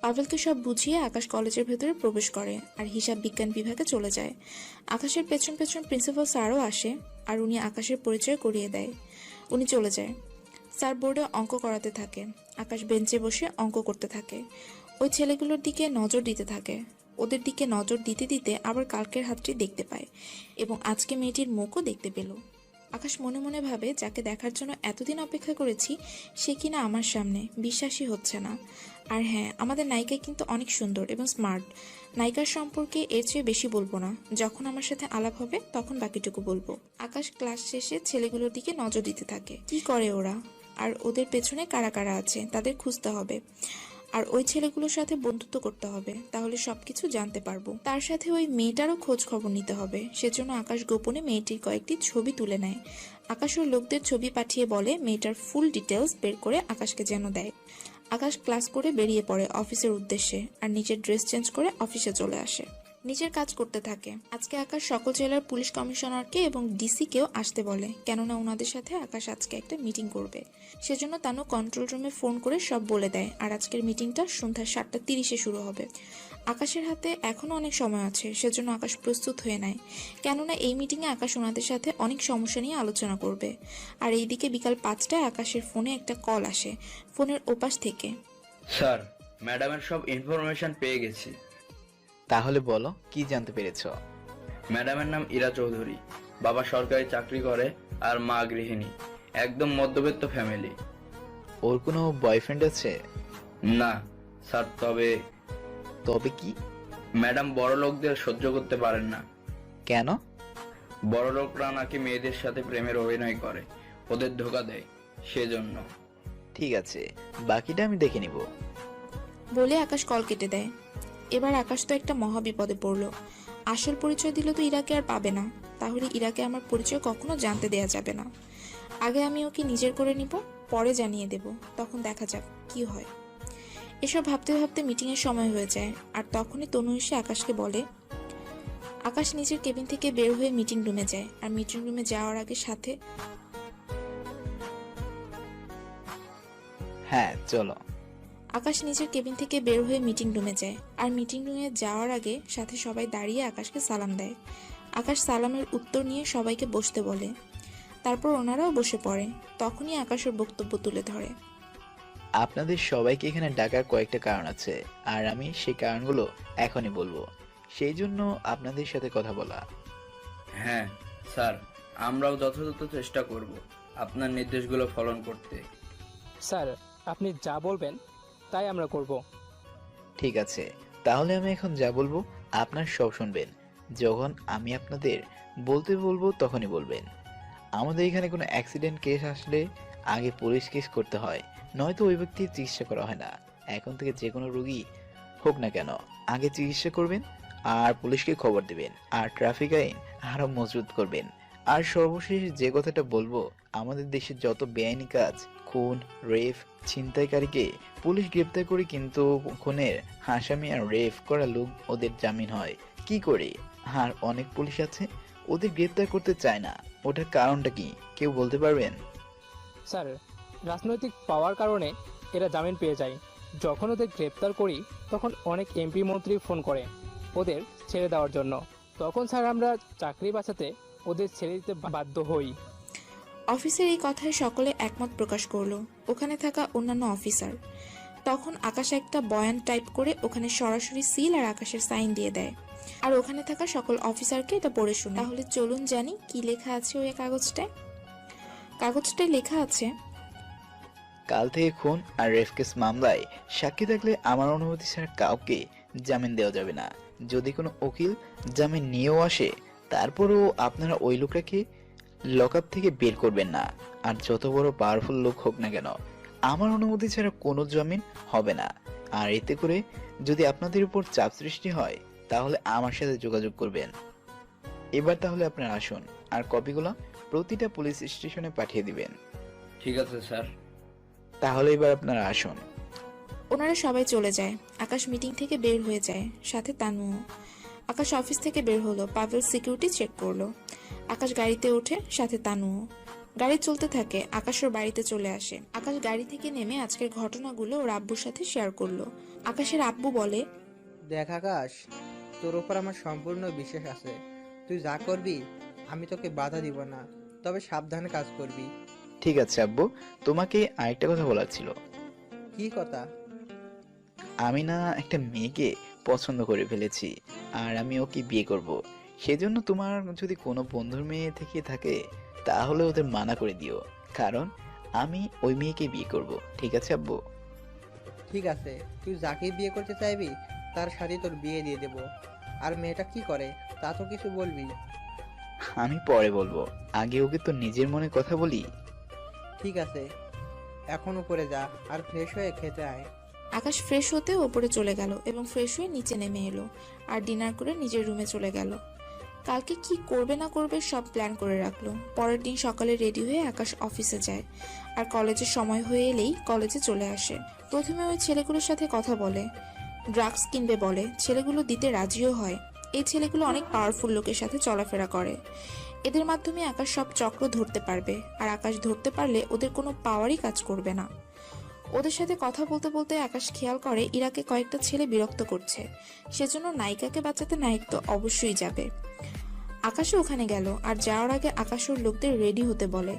পাভেলকে সব বুঝিয়ে আকাশ কলেজের ভেতরে প্রবেশ করে আর হিসাব বিজ্ঞান বিভাগে চলে যায়। আকাশের পেছন পেছন প্রিন্সিপাল স্যারও আসে, আর উনি আকাশের পরিচয় করিয়ে দেয়। উনি চলে যায়। স্যার বোর্ডে অঙ্ক করাতে থাকে। আকাশ বেঞ্চে বসে অঙ্ক করতে থাকে। ওই ছেলেগুলোর দিকে নজর দিতে থাকে। ওদের দিকে নজর দিতে দিতে আবার কালকের হাতটি দেখতে পায়, এবং আজকে মেয়েটির মুখও দেখতে পেল। আকাশ মনে মনে ভাবে, যাকে দেখার জন্য এতদিন অপেক্ষা করেছি সে কিনা আমার সামনে, বিশ্বাসই হচ্ছে না। আর হ্যাঁ, আমাদের নায়িকা কিন্তু অনেক সুন্দর এবং স্মার্ট। নায়িকার সম্পর্কে এর চেয়ে বেশি বলবো না, যখন আমার সাথে আলাপ হবে তখন বাকিটুকু বলবো। আকাশ ক্লাস শেষে ছেলেগুলোর দিকে নজর দিতে থাকে, কি করে ওরা, আর ওদের পেছনে কারা কারা আছে তাদের খুঁজতে হবে। আর ওই ছেলেগুলোর সাথে বন্ধুত্ব করতে হবে, তাহলে সবকিছু জানতে পারবো। তার সাথে ওই মেয়েটারও খোঁজ খবর নিতে হবে। সেজন্য আকাশ গোপনে মেয়েটির কয়েকটি ছবি তুলে নেয়। আকাশ ওর লোকদের ছবি পাঠিয়ে বলে মেয়েটার ফুল ডিটেলস বের করে আকাশকে যেন দেয়। আকাশ ক্লাস করে বেরিয়ে পড়ে অফিসের উদ্দেশ্যে, আর নিজের ড্রেস চেঞ্জ করে অফিসে চলে আসে। নিজের কাজ করতে থাকে। আজকে আকাশ সকল জেলার পুলিশ কমিশনারকে এবং ডিসিকেও আসতে বলে, কেননা ওনাদের সাথে আকাশ আজকে একটা মিটিং করবে। সেজন্য তানু কন্ট্রোল রুমে ফোন করে সব বলে দেয়, আর আজকের মিটিংটা সন্ধ্যা 7:30 শুরু হবে। আকাশের হাতে এখনও অনেক সময় আছে, সেজন্য আকাশ প্রস্তুত হয়ে নেয়, কেননা এই মিটিংয়ে আকাশ ওনাদের সাথে অনেক সমস্যা নিয়ে আলোচনা করবে। আর এইদিকে বিকাল 5টায় আকাশের ফোনে একটা কল আসে ফোনের ওপাশ থেকে। স্যার, ম্যাডামের সব ইনফরমেশন পেয়ে গেছি। তাহলে বলো, কি জানতে পেরেছ? ম্যাডামের নাম ইরা চৌধুরী, বাবা সরকারি চাকরি করে আর মা গৃহিণী, একদম মধ্যবিত্ত ফ্যামিলি। ওর কোনো বয়ফ্রেন্ড আছে? না স্যার, তবে তবে কি? ম্যাডাম বড় লোকদের সহ্য করতে পারেন না। কেন? বড় লোকরা নাকি মেয়েদের সাথে প্রেমের অভিনয় করে, ওদের ধোকা দেয়, সেজন্য। ঠিক আছে, বাকিটা আমি দেখে নিব। বলে আকাশ কল কেটে দেয়। এবার আকাশ তো একটা মহা বিপদে পড়লো। আসল পরিচয় দিলে তো ইরাকে আর পাবে না, তাহলে ইরাকে আমার পরিচয় কখনো জানতে দেয়া যাবে না। আগে আমি ওকে নিজের করে নিব, পরে জানিয়ে দেব, তখন দেখা যাক কি হয়। এসব ভাবতে ভাবতে মিটিংয়ের সময় হয়ে যায়, আর তখনই তনু এসে আকাশকে বলে। আকাশ নিজের কেবিন থেকে বের হয়ে মিটিং রুমে যায়, আর মিটিং রুমে যাওয়ার আগে সাথে হ্যাঁ চলো। আকাশ নিজের কেবিন থেকে বের হয়ে মিটিং রুমে যায়, আর মিটিং রুমে যাওয়ার আগে সাথে সবাই দাঁড়িয়ে আকাশকে সালাম দেয়। আকাশ সালামের উত্তর নিয়ে সবাইকে বসতে বলে, তারপর ওনারাও বসে পড়ে। তখনই আকাশের বক্তব্য তুলে ধরে। আপনাদের সবাইকে এখানে ডাকার কয়েকটা কারণ আছে, আর আমি সেই কারণগুলো এখনই বলবো, সেই জন্য আপনাদের সাথে কথা বলা। হ্যাঁ স্যার, আমরাও যথাযথ চেষ্টা করব আপনার নির্দেশগুলো পালন করতে। স্যার, আপনি যা বলবেন তাই আমরা করব। ঠিক আছে, তাহলে আমি এখন যা বলবো আপনার সব শুনবেন। যখন আমি আপনাদের বলতে বলবো তখনই বলবেন। আমাদের এখানে কোনো অ্যাক্সিডেন্ট কেস আসলে আগে পুলিশ কেস করতে হয়, নয়তো ওই ব্যক্তির চিকিৎসা করা হয় না। এখন থেকে যে কোনো রোগী হোক না কেন আগে চিকিৎসা করবেন আর পুলিশকে খবর দেবেন, আর ট্রাফিক আইন আরো মজবুত করবেন। আর সর্বশেষ যে কথাটা বলবো, আমাদের দেশের যত বেআইনি কাজ, খুন, রেপ, ছিনতাইকারীকে পুলিশ গ্রেপ্তার করে, কিন্তু খুনের আসামি আর রেপ করা লোক ওদের জামিন হয় কি করে? আর অনেক পুলিশ আছে ওদের গ্রেপ্তার করতে চায় না, ওটার কারণটা কি কেউ বলতে পারবেন? স্যার, রাজনৈতিক পাওয়ার কারণে এরা জামিন পেয়ে যায়। যখন ওদের গ্রেপ্তার করি তখন অনেক এমপি মন্ত্রী ফোন করে ওদের ছেড়ে দেওয়ার জন্য। তখন স্যার আমরা চাকরি বাঁচাতে ওদের ছেড়ে দিতে বাধ্য হই। অফিসের এই কথায় সকলে একমত প্রকাশ করলো, ওখানে থাকা অন্যান্য অফিসার। তখন আকাশ একটা বয়ান টাইপ করে ওখানে সরাসরি সিল আর আকাশের সাইন দিয়ে দেয়, আর ওখানে থাকা সকল অফিসারকে এটা পড়ে শোনে। তাহলে চলুন জানি কি লেখা আছে ওই কাগজটায় লেখা আছে, কাল থেকে খুন আর রেফকেস মামলায় সাক্ষী থাকলে আমার অনুমতি ছাড়া কাউকে জামিন দেওয়া যাবে না। যদি কোনো উকিল জামিন নিয়েও আসে তারপরেও আপনারা ওই লোকটাকে লকআপ থেকে বের করবেন না। আর যত বড় পাওয়ারফুল লোক হোক না কেন, আমার অনুমতি ছাড়া কোনো জামিন হবে না। আর এতে করে যদি আপনাদের উপর চাপ সৃষ্টি হয় তাহলে আমার সাথে যোগাযোগ করবেন। এবার তাহলে আপনারা আসুন আর কপিগুলো প্রতিটা পুলিশ স্টেশনে পাঠিয়ে দিবেন। ঠিক আছে স্যার। তাহলে এবার আপনারা আসুন। ওনারা সবাই চলে যায়। আকাশ মিটিং থেকে বের হয়ে যায়, সাথে তানুও। আকাশ অফিস থেকে বের হলো, পাভেল সিকিউরিটি চেক করলো। আকাশ গাড়িতে ওঠে, সাথে তানুও। গাড়ি চলতে থাকে, আকাশ ওর বাড়িতে চলে আসে। আকাশ গাড়ি থেকে নেমে আজকের ঘটনাগুলো ওর আব্বুর সাথে শেয়ার করলো। আকাশের আব্বু বলে, দেখ আকাশ, তোর ওপর আমার সম্পূর্ণ বিশ্বাস আছে। তুই যা করবি আমি তোকে বাধা দিব না, তবে সাবধানে কাজ করবি। ঠিক আছে আব্বু, তোমাকে আরেকটা কথা বলার ছিল। কি কথা? আমি না একটা মেয়েকে পছন্দ করে ফেলেছি, আর আমি ওকে বিয়ে করব। সেজন্য তোমার যদি কোনো বন্ধুর মেয়ে থেকে থাকে তাহলে ওদের মানা করে দিও, কারণ আমি ওই মেয়েকে বিয়ে করব। ঠিক আছে আব্বু? ঠিক আছে, তুই যাকে বিয়ে করতে চাইবি তার সাথে তোর বিয়ে দিয়ে দেব। আর মেয়েটা কি করে তা তো কিছু বলবি? আমি পরে বলবো, আগে ওকে তো নিজের মনে কথা বলি। ঠিক আছে, এখন উপরে যা আর ফ্রেশ হয়ে খেতে আয়। আকাশ ফ্রেশ হতে ওপরে চলে গেল এবং ফ্রেশ হয়ে নিচে নেমে এলো আর ডিনার করে নিজের রুমে চলে গেল। কালকে কি করবে না করবে সব প্ল্যান করে রাখলো। পরের দিন সকালে রেডি হয়ে আকাশ অফিসে যায় আর কলেজের সময় হয়ে এলেই কলেজে চলে আসে। প্রথমে ওই ছেলেগুলোর সাথে কথা বলে, ড্রাগস কিনবে বলে। ছেলেগুলো দিতে রাজিও হয়। এই ছেলেগুলো অনেক পাওয়ারফুল লোকের সাথে চলাফেরা করে। এদের মাধ্যমে আকাশ সব চক্র ধরতে পারবে, আর আকাশ ধরতে পারলে ওদের কোনো পাওয়ারই কাজ করবে না। ওদের সাথে কথা বলতে বলতে আকাশ খেয়াল করে ইরাকে কয়েকটা ছেলে বিরক্ত করছে। সেজন্য নায়িকাকে বাঁচাতে নায়ক তো অবশ্যই যাবে। আকাশও ওখানে গেল, আর যাওয়ার আগে আকাশ ওর লোকদের রেডি হতে বলে।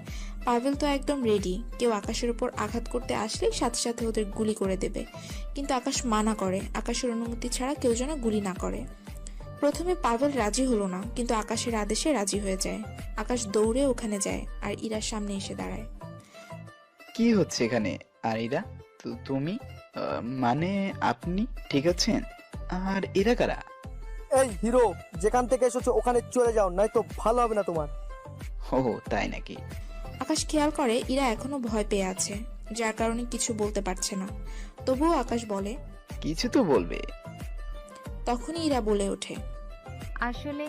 পাভেল তো একদম রেডি, কেউ আকাশের উপর আঘাত করতে আসলেই সাথে সাথে ওদের গুলি করে দেবে। কিন্তু আকাশ মানা করে, আকাশের অনুমতি ছাড়া কেউ যেন গুলি না করে। প্রথমে পাভেল রাজি হলো না, কিন্তু আকাশের আদেশে রাজি হয়ে যায়। আকাশ দৌড়ে ওখানে যায় আর ইরার সামনে এসে দাঁড়ায়। কি হচ্ছে এখানে? আর এরা তুমি মানে আপনি ঠিক আছেন? আর এরা কারা? এই হিরো, যেখান থেকে এসেছো ওখানে চলে যাও, নয়তো ভালো হবে না তোমার। ও তাই নাকি? আকাশ খেয়াল করে ইরা এখনো ভয় পেয়ে আছে, যার কারণে কিছু বলতে পারছে না। তবুও আকাশ বলে, কিছু তো বলবে। তখনই ইরা বলে ওঠে, আসলে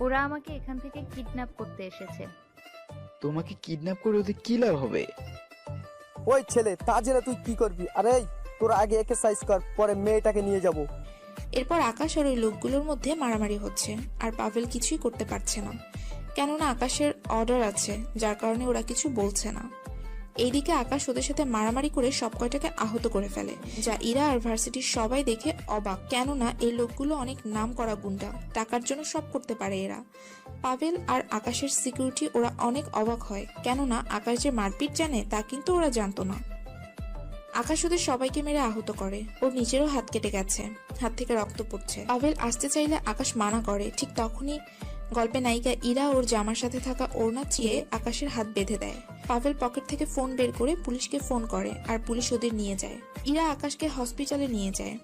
ওরা আমাকে এখান থেকে কিডন্যাপ করতে এসেছে। তোমাকে কিডন্যাপ করে ওদের কি লাভ হবে? ওই ছেলে, তা জেনে তুই কি করবি? আরে এই, তোরা আগে এক্সারসাইজ কর, পরে মেয়েটাকে নিয়ে যাব। এরপর আকাশ আর ওই লোকগুলোর মধ্যে মারামারি হচ্ছে, আর পাভেল কিছুই করতে পারছে না, কেননা আকাশের অর্ডার আছে, যার কারণে ওরা কিছু বলছে না। এইদিকে আকাশ ওদের সাথে মারামারি করে সব কয়টাকে আহত করে ফেলে, যা ইরা আর ভার্সিটির সবাই দেখে অবাক, কেননা এই লোকগুলো অনেক নাম করা গুন্ডা, টাকার জন্য সব করতে পারে এরা। পাভেল আর আকাশের সিকিউরিটি ওরা অনেক অবাক হয়, কেননা আকাশ যে মারপিট জানে তা কিন্তু ওরা জানতো না। আকাশ ওদের সবাইকে মেরে আহত করে, ওর নিজেরও হাত কেটে গেছে, হাত থেকে রক্ত পড়ছে। পাভেল আসতে চাইলে আকাশ মানা করে। ঠিক তখনই গল্পে নায়িকা ইরা ওর জামার সাথে থাকা ওড়না চিয়ে আকাশের হাত বেঁধে দেয়। পাভেল পকেট থেকে ফোন বের করে পুলিশকে ফোন করে, আর পুলিশ ওদের নিয়ে যায়। ইরা আকাশকে হসপিটালে নিয়ে যায়।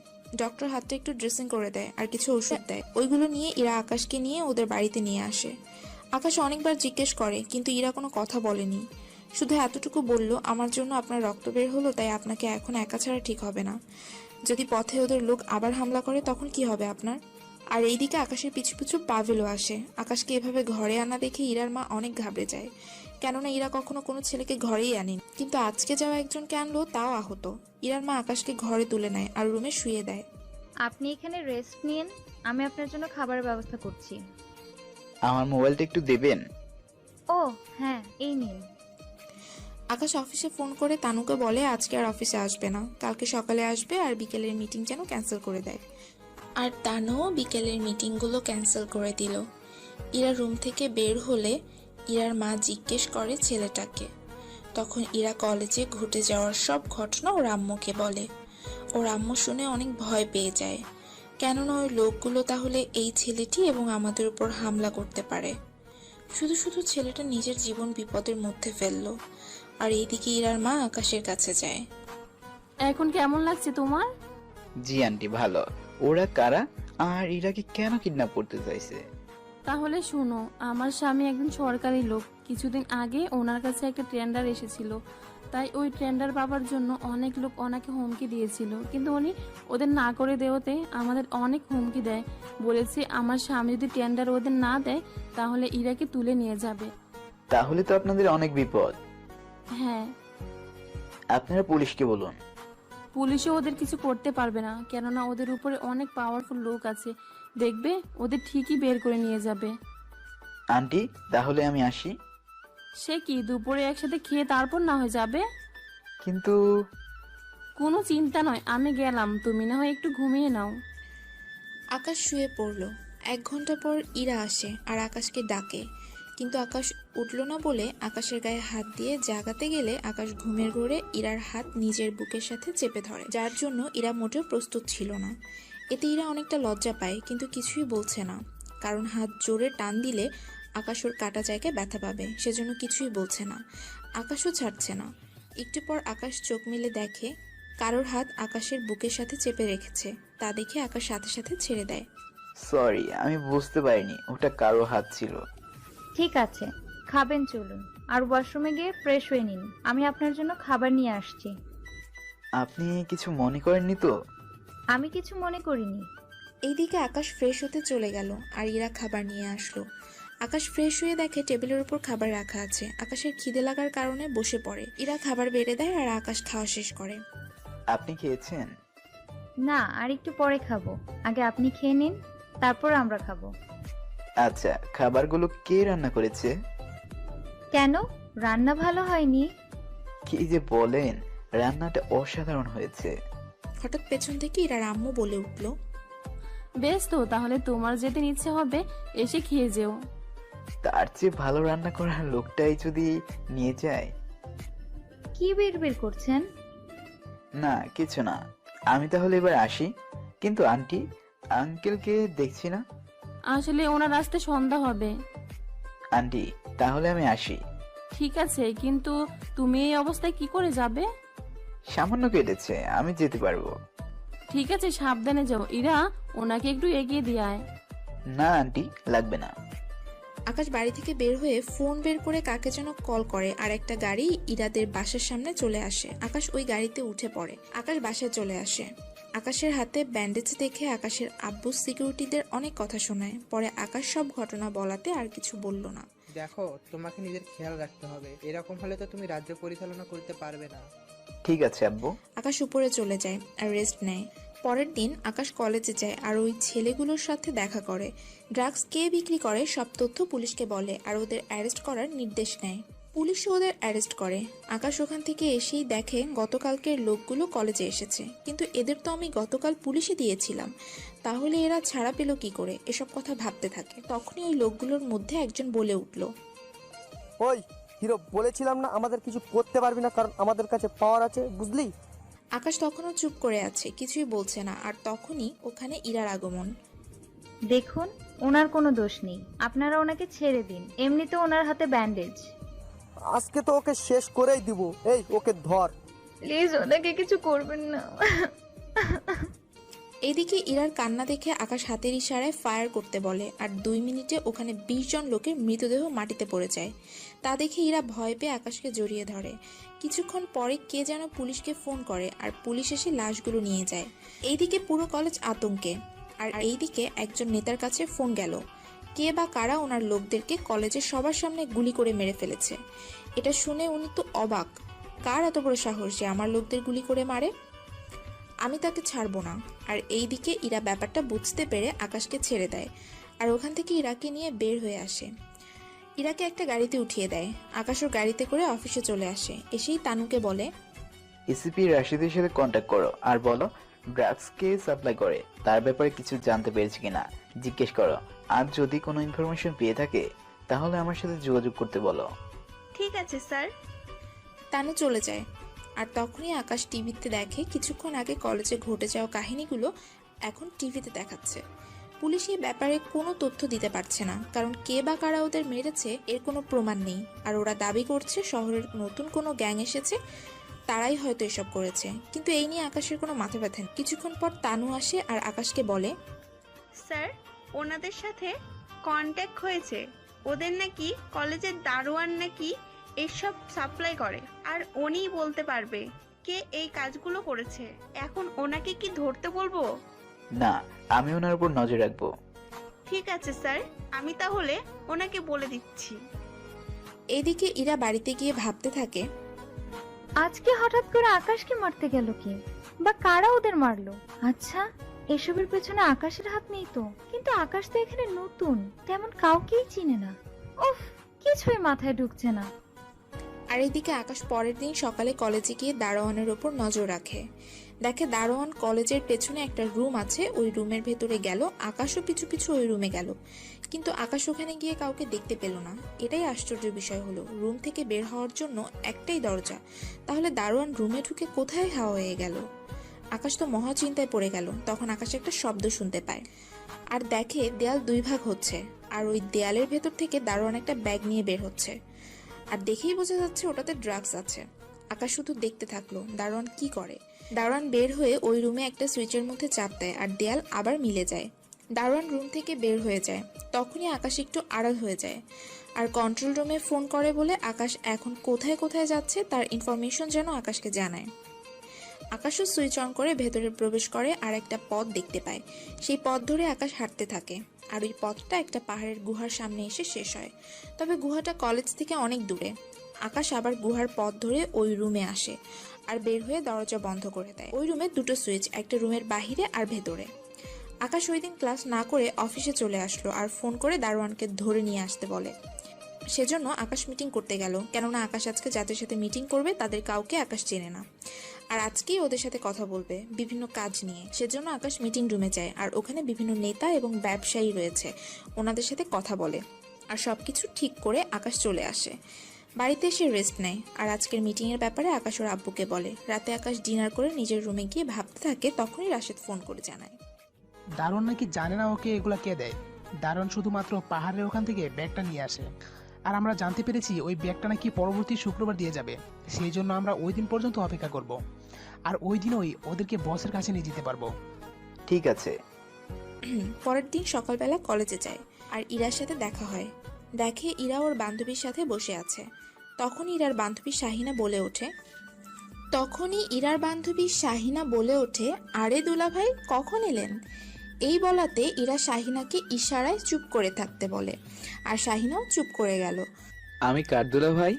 ডক্টর হাতটা একটু ড্রেসিং করে দেয় আর কিছু ওষুধ দেয়। ওইগুলো নিয়ে ইরা আকাশকে নিয়ে ওদের বাড়িতে নিয়ে আসে। আকাশ অনেকবার জিজ্ঞেস করে, কিন্তু ইরা কোনো কথা বলেনি, শুধু এতটুকু বলল, আমার জন্য আপনার রক্ত বের হলো, তাই আপনাকে এখন একা ছাড়া ঠিক হবে না। যদি পথে ওদের লোক আবার হামলা করে তখন কি হবে আপনার? আর এইদিকে আকাশের পিছু পিছু পাভেলও আসে। আকাশকে এভাবে ঘরে আনা দেখে ইরার মা অনেক ঘাবড়ে যায়, কেননা ইরা কখনো কোনো ছেলেকে ঘরেই আনেনি, কিন্তু আজকে যাওয়া একজনকে আনলো তাও আহত। ইরার মা আকাশকে ঘরে তুলে নেয় আর রুমে শুয়ে দেয়। আপনি এখানে রেস্ট নিন, আমি আপনার জন্য খাবারের ব্যবস্থা করছি। আমার মোবাইলটা একটু দেবেন? ও হ্যাঁ, এই নিন। আকাশ অফিসে ফোন করে তানুকে বলে আজকে আর অফিসে আসবে না, কালকে সকালে আসবে আর বিকেলের মিটিং যেন ক্যান্সেল করে দেয়। আর তানুও বিকেলের মিটিংগুলো ক্যান্সেল করে দিল। ইরা রুম থেকে বের হলে ইরার মা জিজ্ঞেস করে ছেলেটাকে। তখন ইরা কলেজে ঘটে যাওয়ার সব ঘটনা ওর আম্মুকে বলে। ওর আম্মু শুনে অনেক ভয় পেয়ে যায়, কেননা ওই লোকগুলো তাহলে এই ছেলেটি এবং আমাদের উপর হামলা করতে পারে। শুধু শুধু ছেলেটা নিজের জীবন বিপদের মধ্যে ফেললো। আর এইদিকে ইরার মা আকাশের কাছে যায়। এখন কেমন লাগছে তোমার? জি আন্টি ভালো। ওরা কারা আর ইরাকে কেন কিডন্যাপ করতে চাইছে? তাহলে শোনো, আমার স্বামী একজন সরকারি লোক। কিছুদিন আগে ওনার কাছে একটা টেন্ডার এসেছিল, তাই ওই টেন্ডার পাবার জন্য অনেক লোক ওনাকে হুমকি দিয়েছিল, কিন্তু উনি ওদের না করে দেওয়াতে আমাদের অনেক হুমকি দেয়। বলেছে আমার স্বামী যদি টেন্ডার ওদের না দেয় তাহলে ইরাকে তুলে নিয়ে যাবে। তাহলে তো আপনাদের অনেক বিপদ। হ্যাঁ, আপনারা পুলিশকে বলুন। পুলিশও ওদের কিছু করতে পারবে না, কেননা ওদের উপরে অনেক পাওয়ারফুল লোক আছে। দেখবে ওদের ঠিকই বের করে নিয়ে যাবে। আন্টি তাহলে আমি আসি। সে কি, দুপুরে একসাথে খেয়ে তারপর না হয়ে যাবে? কিন্তু কোনো চিন্তা নয়, আমি গেলাম, তুমি না হয় একটু ঘুমিয়ে নাও। আকাশ শুয়ে পড়ল। 1 ঘন্টা পর ইরা আসে আর আকাশকে ডাকে, কিন্তু আকাশ উঠল না বলে আকাশের গায়ে হাত দিয়ে জাগাতে গেলে আকাশ ঘুমের ঘোরে ইরার হাত নিজের বুকের সাথে চেপে ধরে, যার জন্য ইরা মোটেও প্রস্তুত ছিল না। এতে ইরা অনেকটা লজ্জা পায়, কিন্তু কিছুই বলছে না, কারণ হাত জোরে টান দিলে আকাশ ওর কাটা জায়গায় ব্যথা পাবে, সেজন্য কিছুই বলছে না। আকাশও ছাড়ছে না। একটু পর আকাশ চোখ মেলে দেখে কারোর হাত আকাশের বুকের সাথে চেপে রেখেছে। তা দেখে আকাশ সাথে সাথে ছেড়ে দেয়। সরি, আমি বুঝতে পারিনি ওটা কারো হাত ছিল। ঠিক আছে, খাবেন চলুন, আর ওয়াশরুমে গিয়ে ফ্রেশ হয়ে নিন, আমি আপনার জন্য খাবার নিয়ে আসছি। আপনি কিছু মনে করেননি তো? আমি কিছু মনে করিনি। এইদিকে আকাশ ফ্রেশ হতে চলে গেল আর ইরা খাবার নিয়ে আসলো। আকাশ ফ্রেশ হয়ে দেখে টেবিলের উপর খাবার রাখা আছে। আকাশের খিদে লাগার কারণে বসে পড়ে। ইরা খাবার বেড়ে দেয় আর আকাশ খাওয়া শেষ করে। আপনি খেয়েছেন? না, আর একটু পরে খাবো, আগে আপনি খেয়ে নিন, তারপর আমরা খাবো। আচ্ছা, খাবারগুলো কে রান্না করেছে? কেন, রান্না ভালো হয়নি? কি যে বলেন, রান্নাটা অসাধারণ হয়েছে। হঠাৎ পেছন থেকে ইরার আম্মু বলে উঠল, বেশ তো, তাহলে তোমার যেদিন ইচ্ছে হবে এসে খেয়ে যেও। তার চেয়ে ভালো রান্না করার লোকটাই যদি নিয়ে যায়। কি বিড়বিড় করছেন? না কিছু না, আমি তাহলে এবার আসি। কিন্তু আন্টি আঙ্কেলকে দেখছি না। আসলে ওনার আসতে সন্ধ্যা হবে। আন্টি তাহলে আমি আসি। ঠিক আছে, কিন্তু তুমি এই অবস্থায় কি করে যাবে? সামান্য কেটেছে, আমি যেতে পারবো। ঠিক আছে, সাবধানে যাও। ইরা, ওনাকে একটু এগিয়ে দিয়ে আয়। না আন্টি, লাগবে না। আকাশ বাড়ি থেকে বের হয়ে ফোন বের করে কাকে যেন কল করে আর একটা গাড়ি ইরাদের বাসার সামনে চলে আসে। আকাশ ওই গাড়িতে উঠে পড়ে। আকাশ বাসায় চলে আসে। আকাশের হাতে ব্যান্ডেজ দেখে আকাশের আব্বু সিকিউরিটিদের অনেক কথা শোনায়। পরে আকাশ সব ঘটনা বলাতে আর কিছু বলল না। দেখো, তোমাকে নিজের খেয়াল রাখতে হবে, এরকম হলে তো তুমি রাজ্য পরিচালনা করতে পারবে না। ঠিক আছে আব্বু। আকাশ উপরে চলে যায় আর রেস্ট নেয়। পরের দিন আকাশ কলেজে যায় আর ওই ছেলেগুলোর সাথে দেখা করে। ড্রাগস কে বিক্রি করে সব তথ্য পুলিশকে বলে আর ওদের অ্যারেস্ট করার নির্দেশ নেয়। পুলিশও ওদের অ্যারেস্ট করে। আকাশ ওখান থেকে এসেই দেখে গতকালকের লোকগুলো কলেজে এসেছে, কিন্তু এদের তো আমি গতকাল পুলিশে দিয়েছিলাম, তাহলে এরা ছাড়া পেল কি করে? এসব কথা ভাবতে থাকে। তখনই ওই লোকগুলোর মধ্যে একজন বলে উঠল, ওই হিরো, বলেছিলাম না আমাদের কিছু করতে পারবি না, কারণ আমাদের কাছে পাওয়ার আছে, বুঝলি? আকাশ তখনও চুপ করে আছে, কিছুই বলছে না। আর তখনই ওখানে ইরার আগমন। দেখুন, ওনার কোনো দোষ নেই, আপনারা ওনাকে ছেড়ে দিন, এমনিতে ওনার হাতে ব্যান্ডেজ। আজকে তো ওকে শেষ করেই দিব। এই ওকে ধর, প্লিজ ওনাকে কিছু করবেন না। এদিকে ইরার কান্না দেখে আকাশ হাতের ইশারায় ফায়ার করতে বলে আর 2 মিনিটে ওখানে 20 জন লোকের মৃতদেহ মাটিতে পড়ে যায়। তা দেখে ইরা ভয় পেয়ে আকাশকে জড়িয়ে ধরে। কিছুক্ষণ পরে কে যেন পুলিশকে ফোন করে আর পুলিশ এসে লাশগুলো নিয়ে যায়। এইদিকে পুরো কলেজ আতঙ্কে। আর এইদিকে একজন নেতার কাছে ফোন গেল। কে বা কারা ওনার লোকদেরকে কলেজের সবার সামনে গুলি করে মেরে ফেলেছে। এটা শুনে উনি তো অবাক। কার এত বড় সাহস যে আমার লোকদের গুলি করে মারে? আমি তাকে ছাড়বো না। আর এইদিকে ইরা ব্যাপারটা বুঝতে পেরে আকাশকে ছেড়ে দেয় আর ওখান থেকে ইরাকে নিয়ে বের হয়ে আসে। ইরাকে একটা গাড়িতে উঠিয়ে দেয়। আকাশ ওর গাড়িতে করে অফিসে চলে আসে। এসেই তানুকে বলে, এসিপি রাশিদের সাথে কন্ট্যাক্ট করো আর বলো ড্রাগসকে সাপ্লাই করে তার ব্যাপারে কিছু জানতে পেরেছি কিনা জিজ্ঞেস করো। আর যদি কোনো ইনফরমেশন পেয়ে থাকে তাহলে আমার সাথে যোগাযোগ করতে বলো। ঠিক আছে স্যার। তানু চলে যায়। আর তখনই আকাশ টিভিতে দেখে কিছুক্ষণ আগে কলেজে ঘটে যাওয়া কাহিনীগুলো এখন টিভিতে দেখাচ্ছে। পুলিশ এই ব্যাপারে কোনো তথ্য দিতে পারছে না, কারণ কে বা কারা ওদের মেরেছে এর কোনো প্রমাণ নেই। আর ওরা দাবি করছে শহরের নতুন কোনো গ্যাং এসেছে, তারাই হয়তো এসব করেছে। কিন্তু এই নিয়ে আকাশের কোনো মাথা ব্যথা নেই। কিছুক্ষণ পর তানু আসে আর আকাশকে বলে, স্যার, ওনাদের সাথে কন্ট্যাক্ট হয়েছে। ওদের নাকি কলেজের দারোয়ান নাকি এসব সাপ্লাই করে, আর উনিই বলতে পারবে কে এই কাজগুলো করেছে। এখন ওনাকে কি ধরতে বলবো? না, আমি ওনার উপর নজর রাখবো। ঠিক আছে স্যার, আমি তাহলে ওনাকে বলে দিচ্ছি। এদিকে ইরা বাড়িতে গিয়ে ভাবতে থাকে, আজকে হঠাৎ করে আকাশকে মারতে গেল কে, বা কারা ওদের মারলো? আচ্ছা, এসবের পেছনে আকাশের হাত নেই তো? কিন্তু আকাশ তো এখানে নতুন, তেমন কাউকেই চিনে না। উফ, কিছুই মাথায় ঢুকছে না। আর এদিকে আকাশ পরের দিন সকালে কলেজে গিয়ে দারোয়ানের ওপর নজর রাখে। দেখে দারোয়ান কলেজের পেছনে একটা রুম আছে, ওই রুমের ভেতরে গেল। আকাশও পিছু পিছু ওই রুমে গেল, কিন্তু আকাশ ওখানে গিয়ে কাউকে দেখতে পেল না। এটাই আশ্চর্য বিষয় হলো, রুম থেকে বের হওয়ার জন্য একটাই দরজা, তাহলে দারোয়ান রুমে ঢুকে কোথায় হাওয়া হয়ে গেল? আকাশ তো মহা চিন্তায় পড়ে গেল। তখন আকাশ একটা শব্দ শুনতে পায় আর দেখে দেয়াল দুই ভাগ হচ্ছে, আর ওই দেয়ালের ভেতর থেকে দারোয়ান একটা ব্যাগ নিয়ে বের হচ্ছে। আর দেখেই বোঝা যাচ্ছে ওটাতে ড্রাগস আছে। আকাশ শুধু দেখতে থাকলো দারোয়ান কি করে। দারোয়ান বের হয়ে ওই রুমে একটা সুইচের মধ্যে চাপ দেয় আর দেয়াল আবার মিলে যায়। দারোয়ান রুম থেকে বের হয়ে যায়। তখনই আকাশ একটু আড়াল হয়ে যায় আর কন্ট্রোল রুমে ফোন করে বলে আকাশ এখন কোথায় কোথায় যাচ্ছে তার ইনফরমেশন যেন আকাশকে জানায়। আকাশও সুইচ অন করে ভেতরে প্রবেশ করে আর একটা পথ দেখতে পায়। সেই পথ ধরে আকাশ হাঁটতে থাকে আর ওই পথটা একটা পাহাড়ের গুহার সামনে এসে শেষ হয়। তবে গুহাটা কলেজ থেকে অনেক দূরে। আকাশ আবার গুহার পথ ধরে ওই রুমে আসে আর বের হয়ে দরজা বন্ধ করে দেয়। ওই রুমে দুটো সুইচ, একটা রুমের বাহিরে আর ভেতরে। আকাশ ওই দিন ক্লাস না করে অফিসে চলে আসলো আর ফোন করে দারোয়ানকে ধরে নিয়ে আসতে বলে। সেজন্য আকাশ মিটিং করতে গেল, কেননা আকাশ আজকে যাদের সাথে মিটিং করবে তাদের কাউকে আকাশ চেনে না, আর আজকেই ওদের সাথে কথা বলবে বিভিন্ন কাজ নিয়ে। সেজন্য আকাশ মিটিং রুমে যায় আর ওখানে বিভিন্ন নেতা এবং ব্যবসায়ী রয়েছে, ওনাদের সাথে কথা বলে। আর সবকিছু ঠিক করে আকাশ চলে আসে। বাড়িতে এসে রেস্ট নেয় আর আজকের মিটিংয়ের ব্যাপারে আকাশ ওর আব্বুকে বলে। রাতে আকাশ ডিনার করে নিজের রুমে গিয়ে ভাবতে থাকে, তখনই রাশেদ ফোন করে জানায় দারুণ নাকি জানে না ওকে এগুলা কে দেয়। দারুণ শুধুমাত্র পাহাড়ের ওখান থেকে ব্যাগটা নিয়ে আসে, আর আমরা জানতে পেরেছি ওই ব্যাগটা নাকি পরবর্তী শুক্রবার দিয়ে যাবে। সেই জন্য আমরা ওই দিন পর্যন্ত অপেক্ষা করব, আর ওই দিনই ওদেরকে বসের কাছে নিয়ে যেতে পারবো। ঠিক আছে। পরের দিন সকালবেলা কলেজে যায় আর ইরার সাথে দেখা হয়। দেখে ইরা ওর বান্ধবীর সাথে বসে আছে। তখনই ইরার বান্ধবী শাহিনা বলে ওঠে, আরে দুলা ভাই কখন এলেন? এই বলাতে ইরা শাহিনাকে ইশারায় চুপ করে থাকতে বলে আর শাহিনাও চুপ করে গেল। আমি কারদুলা ভাই।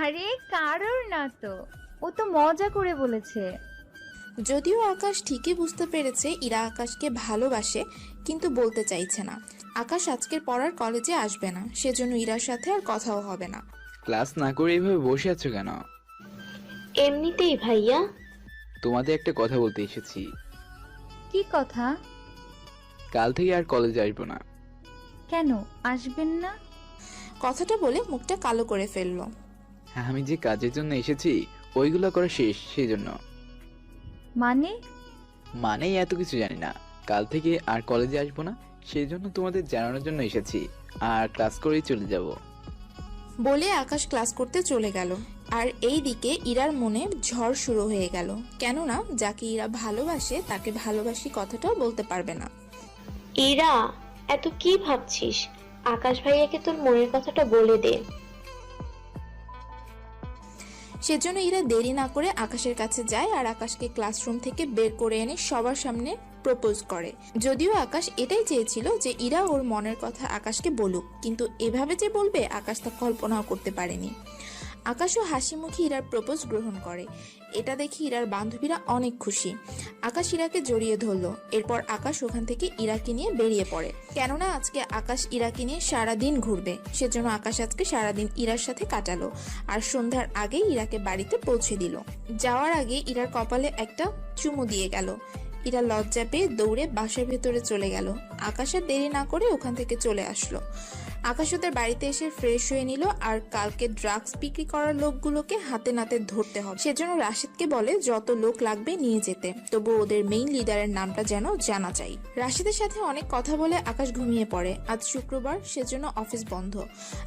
আরে কারোর না তো, ও তো মজা করে বলেছে। যদিও আকাশ ঠিকই বুঝতে পেরেছে ইরা আকাশকে ভালোবাসে, কিন্তু বলতে চাইছে না। আকাশ আজকের পর আর কলেজে আসবে না, সেজন্য ইরার সাথে আর কথাও হবে না। ক্লাস না করে এইভাবে বসে আছো কেন? এমনিতেই ভাইয়া। তোমাদের একটা কথা বলতে এসেছি। কি কথা? কাল থেকে আর কলেজে আসবো না। কেন আসবেন না? কথাটা বলে মুখটা কালো করে ফেললো। আমি যে কাজের জন্য এসেছি ওইগুলো করা শেষ, সেই জন্য। মানে এত কিছু জানি না। কাল থেকে আর কলেজে আসবো না, সেই জন্য তোমাদের জানানোর জন্য এসেছি, আর ক্লাস করেই চলে যাব। বলে আকাশ ক্লাস করতে চলে গেল। আর এই দিকে ইরার মনে ঝড় শুরু হয়ে গেল, কেননা যাকে ইরা ভালোবাসে তাকে ভালোবাসি কথাটাও বলতে পারবে না। ইরা, এত কি ভাবছিস? আকাশ ভাইয়াকে তোর মনের কথাটা বলে দে। সেজন্য ইরা দেরি না করে আকাশের কাছে যায় আর আকাশকে ক্লাসরুম থেকে বের করে এনে সবার সামনে প্রপোজ করে। যদিও আকাশ এটাই চেয়েছিল যে ইরা ওর মনের কথা আকাশকে বলুক, কিন্তু এভাবে যে বলবে আকাশ তা কল্পনাও করতে পারেনি। আকাশও হাসি মুখে ইরার প্রপোজ গ্রহণ করে। এটা দেখে ইরার বান্ধবীরা অনেক খুশি। আকাশ ইরাকে জড়িয়ে ধরলো। এরপর আকাশ ওখান থেকে ইরাকে নিয়ে বেরিয়ে পড়ে, কেননা আজকে আকাশ ইরাকে নিয়ে সারাদিন ঘুরবে। সেজন্য আকাশ আজকে সারাদিন ইরার সাথে কাটালো আর সন্ধ্যার আগেই ইরাকে বাড়িতে পৌঁছে দিল। যাওয়ার আগে ইরার কপালে একটা চুমু দিয়ে গেল। ইরা লজ্জা পেয়ে দৌড়ে বাসার ভেতরে চলে গেল। আকাশ আর দেরি না করে ওখান থেকে চলে আসলো। আকাশ ওদের বাড়িতে এসে ফ্রেশ হয়ে নিল আর কালকে ড্রাগস বিক্রি করার লোকগুলোকে হাতে নাতে ধরতে হবে। সেজন্য রাশিদকে বলে যত লোক লাগবে নিয়ে যেতে, তবু ওদের মেইন লিডারের নামটা যেন জানা চাই। রাশিদের সাথে অনেক কথা বলে আকাশ ঘুমিয়ে পড়ে। আজ শুক্রবার, সেজন্য অফিস বন্ধ।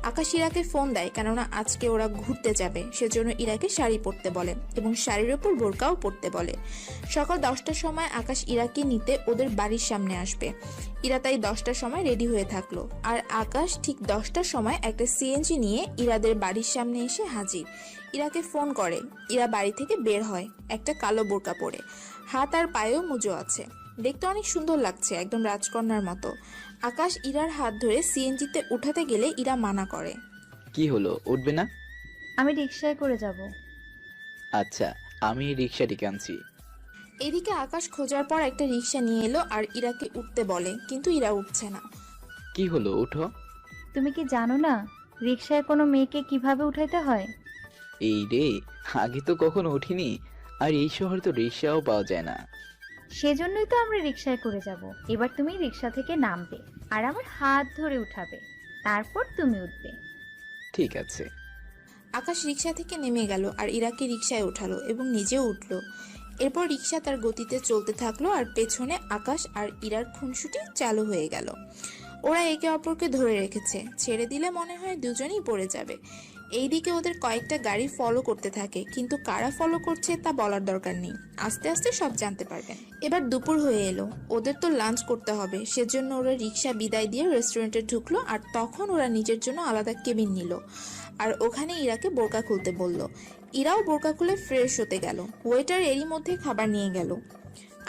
আকাশ ইরাকে ফোন দেয়, কেননা আজকে ওরা ঘুরতে যাবে। সেজন্য ইরাকে শাড়ি পরতে বলে এবং শাড়ির ওপর বোরকাও পরতে বলে। সকাল 10টার সময় আকাশ ইরাকে নিতে ওদের বাড়ির সামনে আসবে। ইরা তাই 10টার সময় রেডি হয়ে থাকলো আর আকাশ ঠিক 10টার সময় একটা সিএনজি নিয়ে ইরাদের বাড়ির সামনে এসে হাজির। ইরাকে ফোন করে। ইরা বাড়ি থেকে বের হয়, একটা কালো বোরকা পরে। হাত আর পায়েও মুজো আছে। দেখতে অনেক সুন্দর লাগছে, একদম রাজকন্যার মতো। আকাশ ইরার হাত ধরে সিএনজিতে উঠাতে গেলে ইরা মানা করে। কি হলো, উঠবে না? আমি রিকশায় করে যাব। আচ্ছা, আমি রিক্সা ডেকে আনছি। এদিকে আকাশ খোঁজার পর একটা রিকশা নিয়ে এলো আর ইরাকে উঠতে বলে, কিন্তু ইরা উঠছে না। কি হলো, উঠো। তুমি কি জানো না রিকশায় কোনো মেয়েকে কিভাবে উঠাইতে হয়? এই রে, আগে তো কখনো উঠিনি। আর এই শহরে তো রিক্সাও পাওয়া যায় না। সেজন্যই তো আমরা রিকশায় করে যাব। এবার তুমি রিকশা থেকে নামবে আর আমার হাত ধরে উঠাবে, তারপর তুমি উঠবে। ঠিক আছে। আকাশ রিকশা থেকে নেমে গেল আর ইরাকে রিকশায় উঠালো এবং নিজেও উঠলো। এরপর রিকশা তার গতিতে চলতে থাকলো আর পেছনে আকাশ আর ইরার খুনসুটি চালু হয়ে গেল। ওরা একে অপরকে ধরে রেখেছে, ছেড়ে দিলে মনে হয় দুজনেই পড়ে যাবে। এইদিকে ওদের কয়েকটা গাড়ি ফলো করতে থাকে, কিন্তু কারা ফলো করছে তা বলার দরকার নেই, আস্তে আস্তে সব জানতে পারবেন। এবার দুপুর হয়ে এলো, ওদের তো লাঞ্চ করতে হবে। সেজন্য ওরা রিকশা বিদায় দিয়ে রেস্টুরেন্টে ঢুকলো আর তখন ওরা নিজের জন্য আলাদা কেবিন নিল আর ওখানে ইরাকে বোরকা খুলতে বলল। ইরাও বোরকা খুলে ফ্রেশ হতে গেল। ওয়েটার এরই মধ্যে খাবার নিয়ে গেল।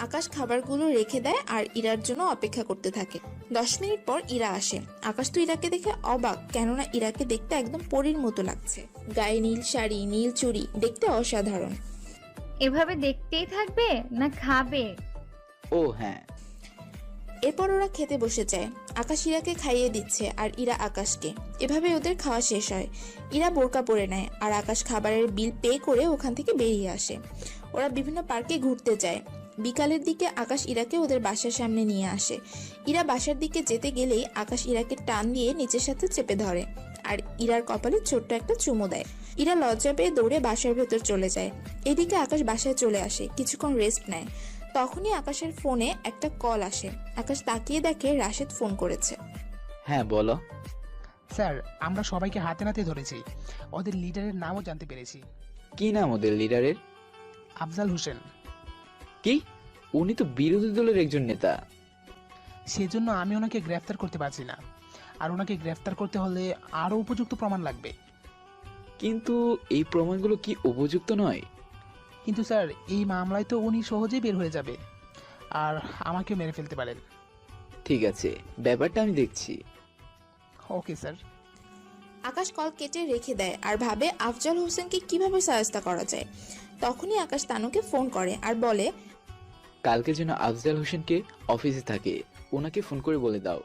আকাশ খাবারগুলো রেখে দেয় আর ইরার জন্য অপেক্ষা করতে থাকে। 10 মিনিট পর ইরা আসে। আকাশ তো ইরাকে দেখে অবাক, কেননা ইরাকে দেখতে একদম পরীর মতো লাগছে। গায়ে নীল শাড়ি, নীল চুড়ি, দেখতে অসাধারণ। এভাবে দেখতেই থাকবে না খাবে? ও হ্যাঁ। এরপর ওরা খেতে বসে যায়। আকাশ ইরাকে খাইয়ে দিচ্ছে আর ইরা আকাশকে। এভাবে ওদের খাওয়া শেষ হয়। ইরা বোরকা পরে নেয় আর আকাশ খাবারের বিল পে করে ওখান থেকে বেরিয়ে আসে। ওরা বিভিন্ন পার্কে ঘুরতে যায়। বিকালের দিকে আকাশ ইরাকে ওদের বাসার সামনে নিয়ে আসে। ইরা বাসার দিকে যেতে গেলেই আকাশ ইরাকে টান দিয়ে নিচের সাথে চেপে ধরে আর ইরার কপালে ছোট্ট একটা চুমু দেয়। ইরা লজ্জা পেয়ে দৌড়ে বাসার ভেতর চলে যায়। এদিকে আকাশ বাসায় চলে আসে, কিছুক্ষণ রেস্ট নেয়। তখনই আকাশের ফোনে একটা কল আসে। আকাশ তাকিয়ে দেখে রাশেদ ফোন করেছে। হ্যাঁ বলো। স্যার, আমরা সবাইকে হাতে নাতে ধরেছি। ওদের লিডারের নামও জানতে পেরেছি। কি নাম ওদের লিডারের? আফজাল হোসেন। কি? উনি তো বিরোধী দলের একজন নেতা। সেজন্য আমি ওনাকে গ্রেফতার করতে পারছি না। আর ওনাকে গ্রেফতার করতে হলে আরও উপযুক্ত প্রমাণ লাগবে। কিন্তু এই প্রমাণগুলো কি উপযুক্ত নয়? কিন্তু স্যার, এই মামলায় তো উনি সহজেই বের হয়ে যাবে আর আমাকেও মেরে ফেলতে পারেন। ঠিক আছে, ব্যাপারটা আমি দেখছি। Okay sir. আকাশ কল কেটে রেখে দেয় আর ভাবে আফজাল হোসেনকে কিভাবে সাহায্য করা যায়। তখনই আকাশ তানুকে ফোন করে আর বলে, কালকে যেন আফজাল হোসেনকে অফিসে থাকে, ওনাকে ফোন করে বলে দাও।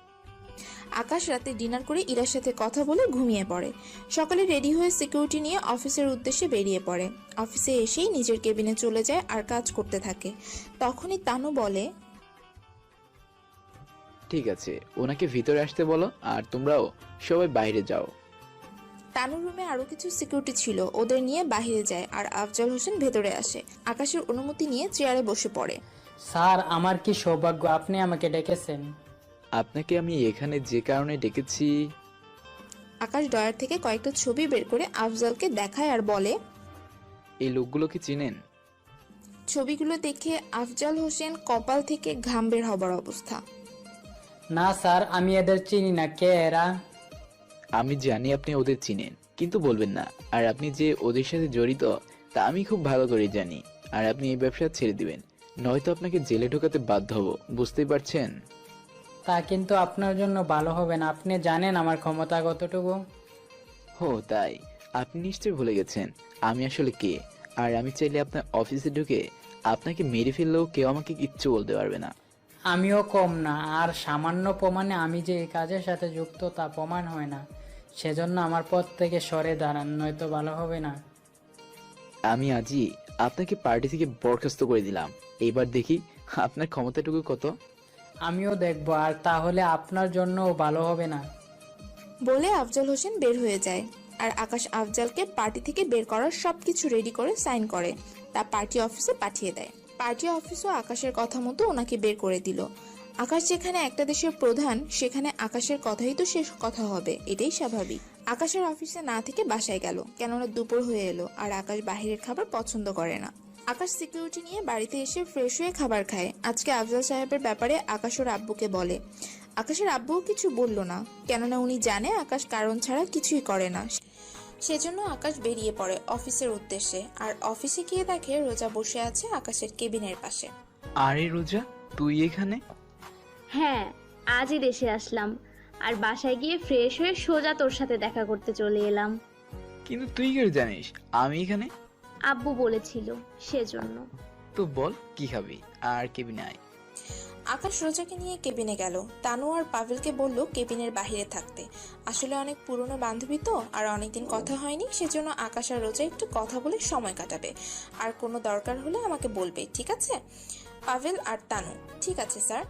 আকাশ রাতে ডিনার করে ইরার সাথে কথা বলে ঘুমিয়ে পড়ে। সকালে রেডি হয়ে সিকিউরিটি নিয়ে অফিসের উদ্দেশ্যে বেরিয়ে পড়ে। অফিসে এসেই নিজের কেবিনে চলে যায় আর কাজ করতে থাকে। তখনই তানু বলে, ঠিক আছে, ওনাকে ভিতরে আসতে বলো আর তোমরাও সবাই বাইরে যাও। তানুর রুমে আরো কিছু সিকিউরিটি ছিল, ওদের নিয়ে বাইরে যায় আর আফজাল হোসেন ভেতরে আসে। আকাশের অনুমতি নিয়ে চেয়ারে বসে পড়ে। স্যার, আমার কি সৌভাগ্য আপনি আমাকে ডেকেছেন। আপনাকে আমি এখানে যে কারণে ডেকেছি। আকাশ ডয়ার থেকে কয়েকটা ছবি বের করে আফজালকে দেখায় আর বলে, এই লোকগুলোকে চিনেন? ছবিগুলো দেখে আফজাল হোসেন কপাল থেকে ঘাম বের হবার অবস্থা। না স্যার, আমি এদের চিনি না। কে এরা? আমি জানি আপনি ওদের চিনেন, কিন্তু বলবেন না। আর আপনি যে ওদের সাথে জড়িত তা আমি খুব ভালো করে জানি। আর আপনি এই ব্যবসা ছেড়ে দিবেন, নয়তো আপনাকে জেলে ঢোকাতে বাধ্য হব, বুঝতেই পারছেন? তা কিন্তু আপনার জন্য ভালো হবে না। আপনি জানেন আমার ক্ষমতা কতটুকু। ও তাই? আপনি নিশ্চয়ই ভুলে গেছেন আমি আসলে কে। আর আমি চাইলে আপনার অফিসে ঢুকে আপনাকে মেরে ফেললেও কেউ আমাকে কিচ্ছু বলতে পারবে না। আমিও কম না, আর সামান্য প্রমাণে আমি যে এই কাজের সাথে যুক্ত তা প্রমাণ হয় না। সেজন্য আমার পথ থেকে সরে দাঁড়ান, নয়তো ভালো হবে না। আমি আজই আপনাকে পার্টি থেকে বরখাস্ত করে দিলাম। এবার দেখি আপনার ক্ষমতাটুকু কত। আমিও দেখবো, আর তাহলে আপনার জন্যও ভালো হবে না। বলে আফজাল হোসেন বের হয়ে যায়। আর আকাশ আফজালকে পার্টি থেকে বের করার সবকিছু রেডি করে সাইন করে তা পার্টি অফিসে পাঠিয়ে দেয়। পার্টি অফিসও আকাশের কথা মতো ওনাকে বের করে দিল। আকাশ যেখানে একটা দেশের প্রধান, সেখানে আকাশের কথাই তো শেষ কথা হবে, এটাই স্বাভাবিক। আকাশের অফিসে না থেকে বাসায় গেল, কেননা দুপুর হয়ে এলো আর আকাশ বাহিরের খাবার পছন্দ করে না। আকাশ সিকিউরিটি নিয়ে বাড়িতে এসে ফ্রেশ হয়ে খাবার খায়। আজকে আফজাল সাহেবের ব্যাপারে আকাশ ওর আব্বুকে বলে। আকাশের আব্বুও কিছু বলল না, কেননা উনি জানে আকাশ কারণ ছাড়া কিছুই করে না। সেজন্য আকাশ বেরিয়ে পড়ে অফিসের উদ্দেশ্যে। আর অফিসে গিয়ে দেখে রোজা বসে আছে আকাশের কেবিনের পাশে। আরে রোজা, তুই এখানে? হ্যাঁ, আজই দেশে আসলাম, আর বাসায় গিয়ে ফ্রেশ হয়ে সোজা তোর সাথে দেখা করতে চলে এলাম। কিন্তু তুই কি জানিস আমি এখানে? আব্বু বলেছিল, সেজন্য। তো বল কি খাবি, আর কেবিনে আয়। আকাশ রোজাকে নিয়ে কেবিনে গেল। তানু আর পাভেলকে বলল কেবিনের বাহিরে থাকতে। আসলে অনেক পুরনো বান্ধবী তো, আর অনেকদিন কথা হয়নি, সেজন্য আকাশ আর রোজা একটু কথা বলে সময় কাটাবে। আর কোনো দরকার হলে আমাকে বলবে, ঠিক আছে? পাভেল আর তানু, ঠিক আছে স্যার।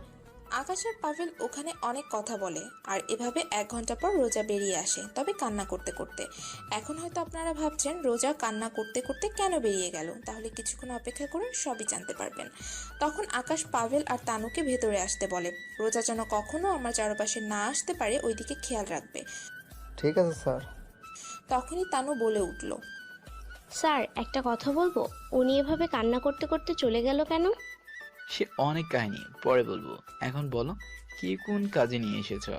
আকাশ আর পাভেল ওখানে অনেক কথা বলে। আর এভাবে 1 ঘন্টা পর রোজা বেরিয়ে আসে, তবে কান্না করতে করতে। এখন হয়তো আপনারা ভাবছেন রোজা কান্না করতে করতে কেন বেরিয়ে গেল, তাহলে কিছুক্ষণ অপেক্ষা করুন, সবই জানতে পারবেন। তখন আকাশ পাভেল আর তানুকে ভেতরে আসতে বলে। রোজা যেন কখনো আমার চারপাশে না আসতে পারে, ওইদিকে খেয়াল রাখবে। ঠিক আছে স্যার। তখনই তানু বলে উঠল, স্যার একটা কথা বলবো, উনি এভাবে কান্না করতে করতে চলে গেল কেন? সে অনেক কাহিনী, পরে বলবো। এখন বলো কি কোন কাজে নিয়ে এসেছো?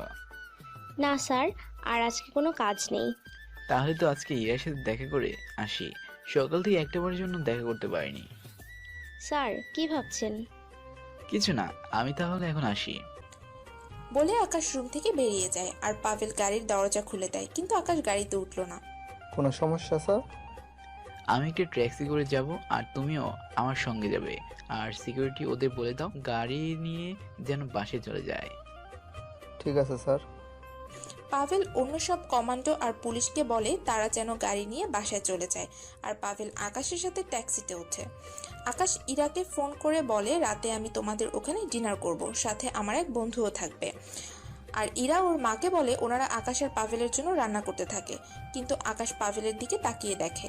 না স্যার, আর আজকে কোনো কাজ নেই। তাহলে তো আজকে ইরার সাথে দেখা করে আসি। সকাল থেকে একটাবারের জন্য দেখা করতে পারিনি। স্যার কি ভাবছেন? কিছু না, আমি তাহলে এখন আসি। বলে আকাশ রুম থেকে বেরিয়ে যায়। আর পাভেল গাড়ির দরজা খুলে দেয়, কিন্তু আকাশ গাড়িতে উঠল না। কোনো সমস্যা স্যার? আমি একটা ট্যাক্সি করে যাব, আর তুমিও আমার সঙ্গে যাবে। আর সিকিউরিটি ওদের বলে দাও গাড়ি নিয়ে যেন বাসে চলে যায়। ঠিক আছে স্যার। পাভেল অন্য সব কমান্ডো আর পুলিশকে বলে তারা যেন গাড়ি নিয়ে বাসায় চলে যায়। আর পাভেল আকাশের সাথে ট্যাক্সিতে ওঠে। আকাশ ইরাকে ফোন করে বলে, রাতে আমি তোমাদের ওখানে ডিনার করব, সাথে আমার এক বন্ধুও থাকবে। আর ইরা ওর মাকে বলে ওনারা আকাশ আর পাভেলের জন্য রান্না করতে থাকে। কিন্তু আকাশ পাভেলের দিকে তাকিয়ে দেখে।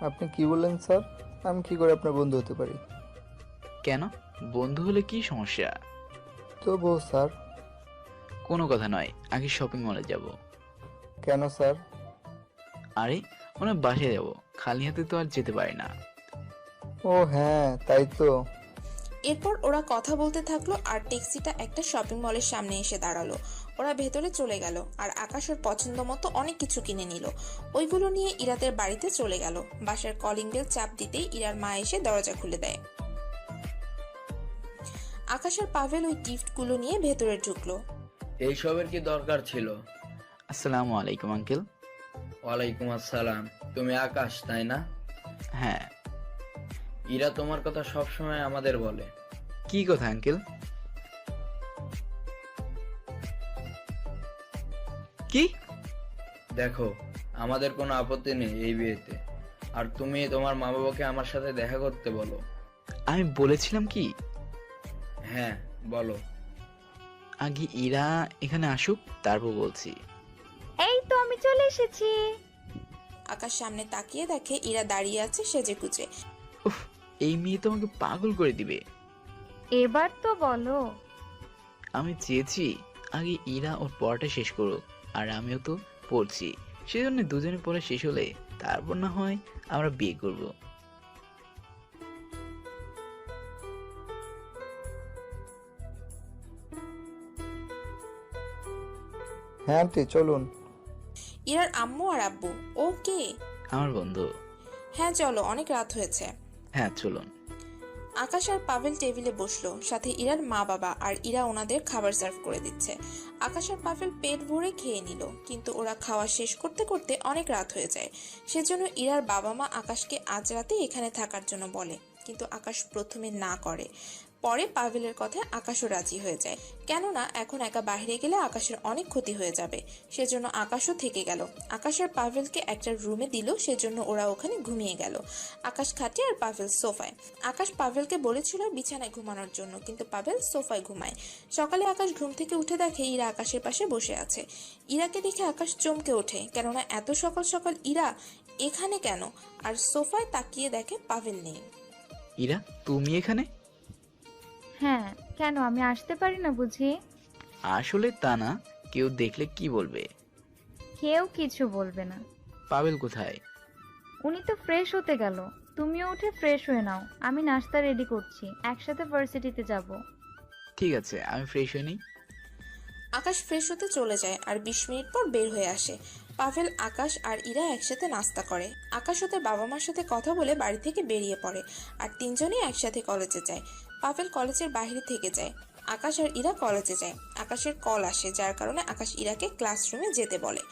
আপনি কি বললেন স্যার? আমি কি করে আপনার বন্ধু হতে পারি? কেন, বন্ধু হলে কি সমস্যা? তবুও স্যার। কোনো কথা নয়, আগে শপিং মলে যাব। কেন স্যার? আরে ওনার বাসায় যাব, খালি হাতে তো আর যেতে পারি না। ও হ্যাঁ, তাই তো। এরপর ওরা কথা বলতে থাকলো। আর ট্যাক্সিটা একটা শপিং মলের সামনে এসে দাঁড়ালো। ওরা ভেতরে চলে গেল। আর আকাশ ওর পছন্দ মতো অনেক কিছু কিনে নিল। ওইগুলো নিয়ে ইরাদের বাড়িতে চলে গেল। বাসার কলিং বেল চাপ দিতেই ইরার মা এসে দরজা খুলে দেয়। আকাশ আর পাভেল ওই গিফটগুলো নিয়ে ভেতরে ঢুকলো। এইসবের কি দরকার ছিল? আসসালামু আলাইকুম আঙ্কেল। ওয়ালাইকুম আসসালাম। তুমি আকাশ তাই না? হ্যাঁ। ইরা তোমার কথা সবসময় আমাদের বলে। কি কথা আঙ্কেল? কি? দেখো, আমাদের কোনো আপত্তি নেই এই বিয়েতে, আর তুমি তোমার মা বাবাকে আমার সাথে দেখা করতে বলো। আমি বলেছিলাম কি? হ্যাঁ বলো। আগে ইরা এখানে আসুক, তারপর বলছি। এই তো আমি চলে এসেছি। আকাশ সামনে তাকিয়ে দেখে ইরা দাঁড়িয়ে আছে সেজে গুজে। উফ, এই মেয়ে তো আমাকে পাগল করে দিবে। এবার তো বলো। আমি চেয়েছি আগে ইরা ওর পড়াটা শেষ করুক, আর আমিও তো পড়ছি। সেজন্য দুজনে পড়া শেষ হলে তারপর না হয় আমরা বিয়ে করব। হ্যাঁ আন্টি চলুন। ইরার আম্মু আর আব্বু। ও কে? আমার বন্ধু। হ্যাঁ চলো, অনেক রাত হয়েছে। হ্যাঁ চলুন। আকাশ আর পাভেল টেবিলে বসলো, সাথে ইরার মা বাবা, আর ইরা ওনাদের খাবার সার্ভ করে দিচ্ছে। আকাশ আর পাভেল পেট ভরে খেয়ে নিল, কিন্তু ওরা খাওয়া শেষ করতে করতে অনেক রাত হয়ে যায়। সেজন্য ইরার বাবা মা আকাশকে আজ রাতে এখানে থাকার জন্য বলে, কিন্তু আকাশ প্রথমে না করে। পরে পাভেলের কথায় আকাশও রাজি হয়ে যায়, কেননা এখন একা বাইরে গেলে আকাশের অনেক ক্ষতি হয়ে যাবে। সেজন্য আকাশও থেকে গেল। আকাশ আর পাভেলকে একটা রুমে দিল, সেজন্য ওরা ওখানে ঘুমিয়ে গেল। আকাশ খাটে আর পাভেল সোফায়। আকাশ পাভেলকে বলেছিল বিছানায় ঘুমানোর জন্য, কিন্তু পাভেল সোফায় ঘুমায়। সকালে আকাশ ঘুম থেকে উঠে দেখে ইরা আকাশের পাশে বসে আছে। ইরাকে দেখে আকাশ চমকে ওঠে, কেননা এত সকাল সকাল ইরা এখানে কেন? আর সোফায় তাকিয়ে দেখে পাভেল নেই। ইরা, তুমি এখানে? হ্যাঁ, কেন আমি আসতে পারি না বুঝি? আসলে তা না, কেউ দেখলে কি বলবে? কেউ কিছু বলবে না। পাভেল কোথায়? উনি তো ফ্রেশ হতে গেল। তুমিও উঠে ফ্রেশ হয়ে নাও, আমি নাস্তা রেডি করছি, একসাথে ভার্সিটিতে যাব। ঠিক আছে, আমি ফ্রেশ হয়ে নিই। আকাশ ফ্রেশ হতে চলে যায় আর 20 মিনিট পর বের হয়ে আসে। পাভেল, আকাশ আর ইরা একসাথে নাস্তা করে। আকাশ ওদের বাবা মার সাথে কথা বলে বাড়ি থেকে বেরিয়ে পড়ে, আর তিনজনই একসাথে কলেজে যায়। পাভেল কলেজের বাইরে থেকে যায়, আকাশ আর ইরা কলেজে যায়। আকাশের কল আসে, যার কারণে আকাশ ইরাকে ক্লাসরুমে যেতে বলে।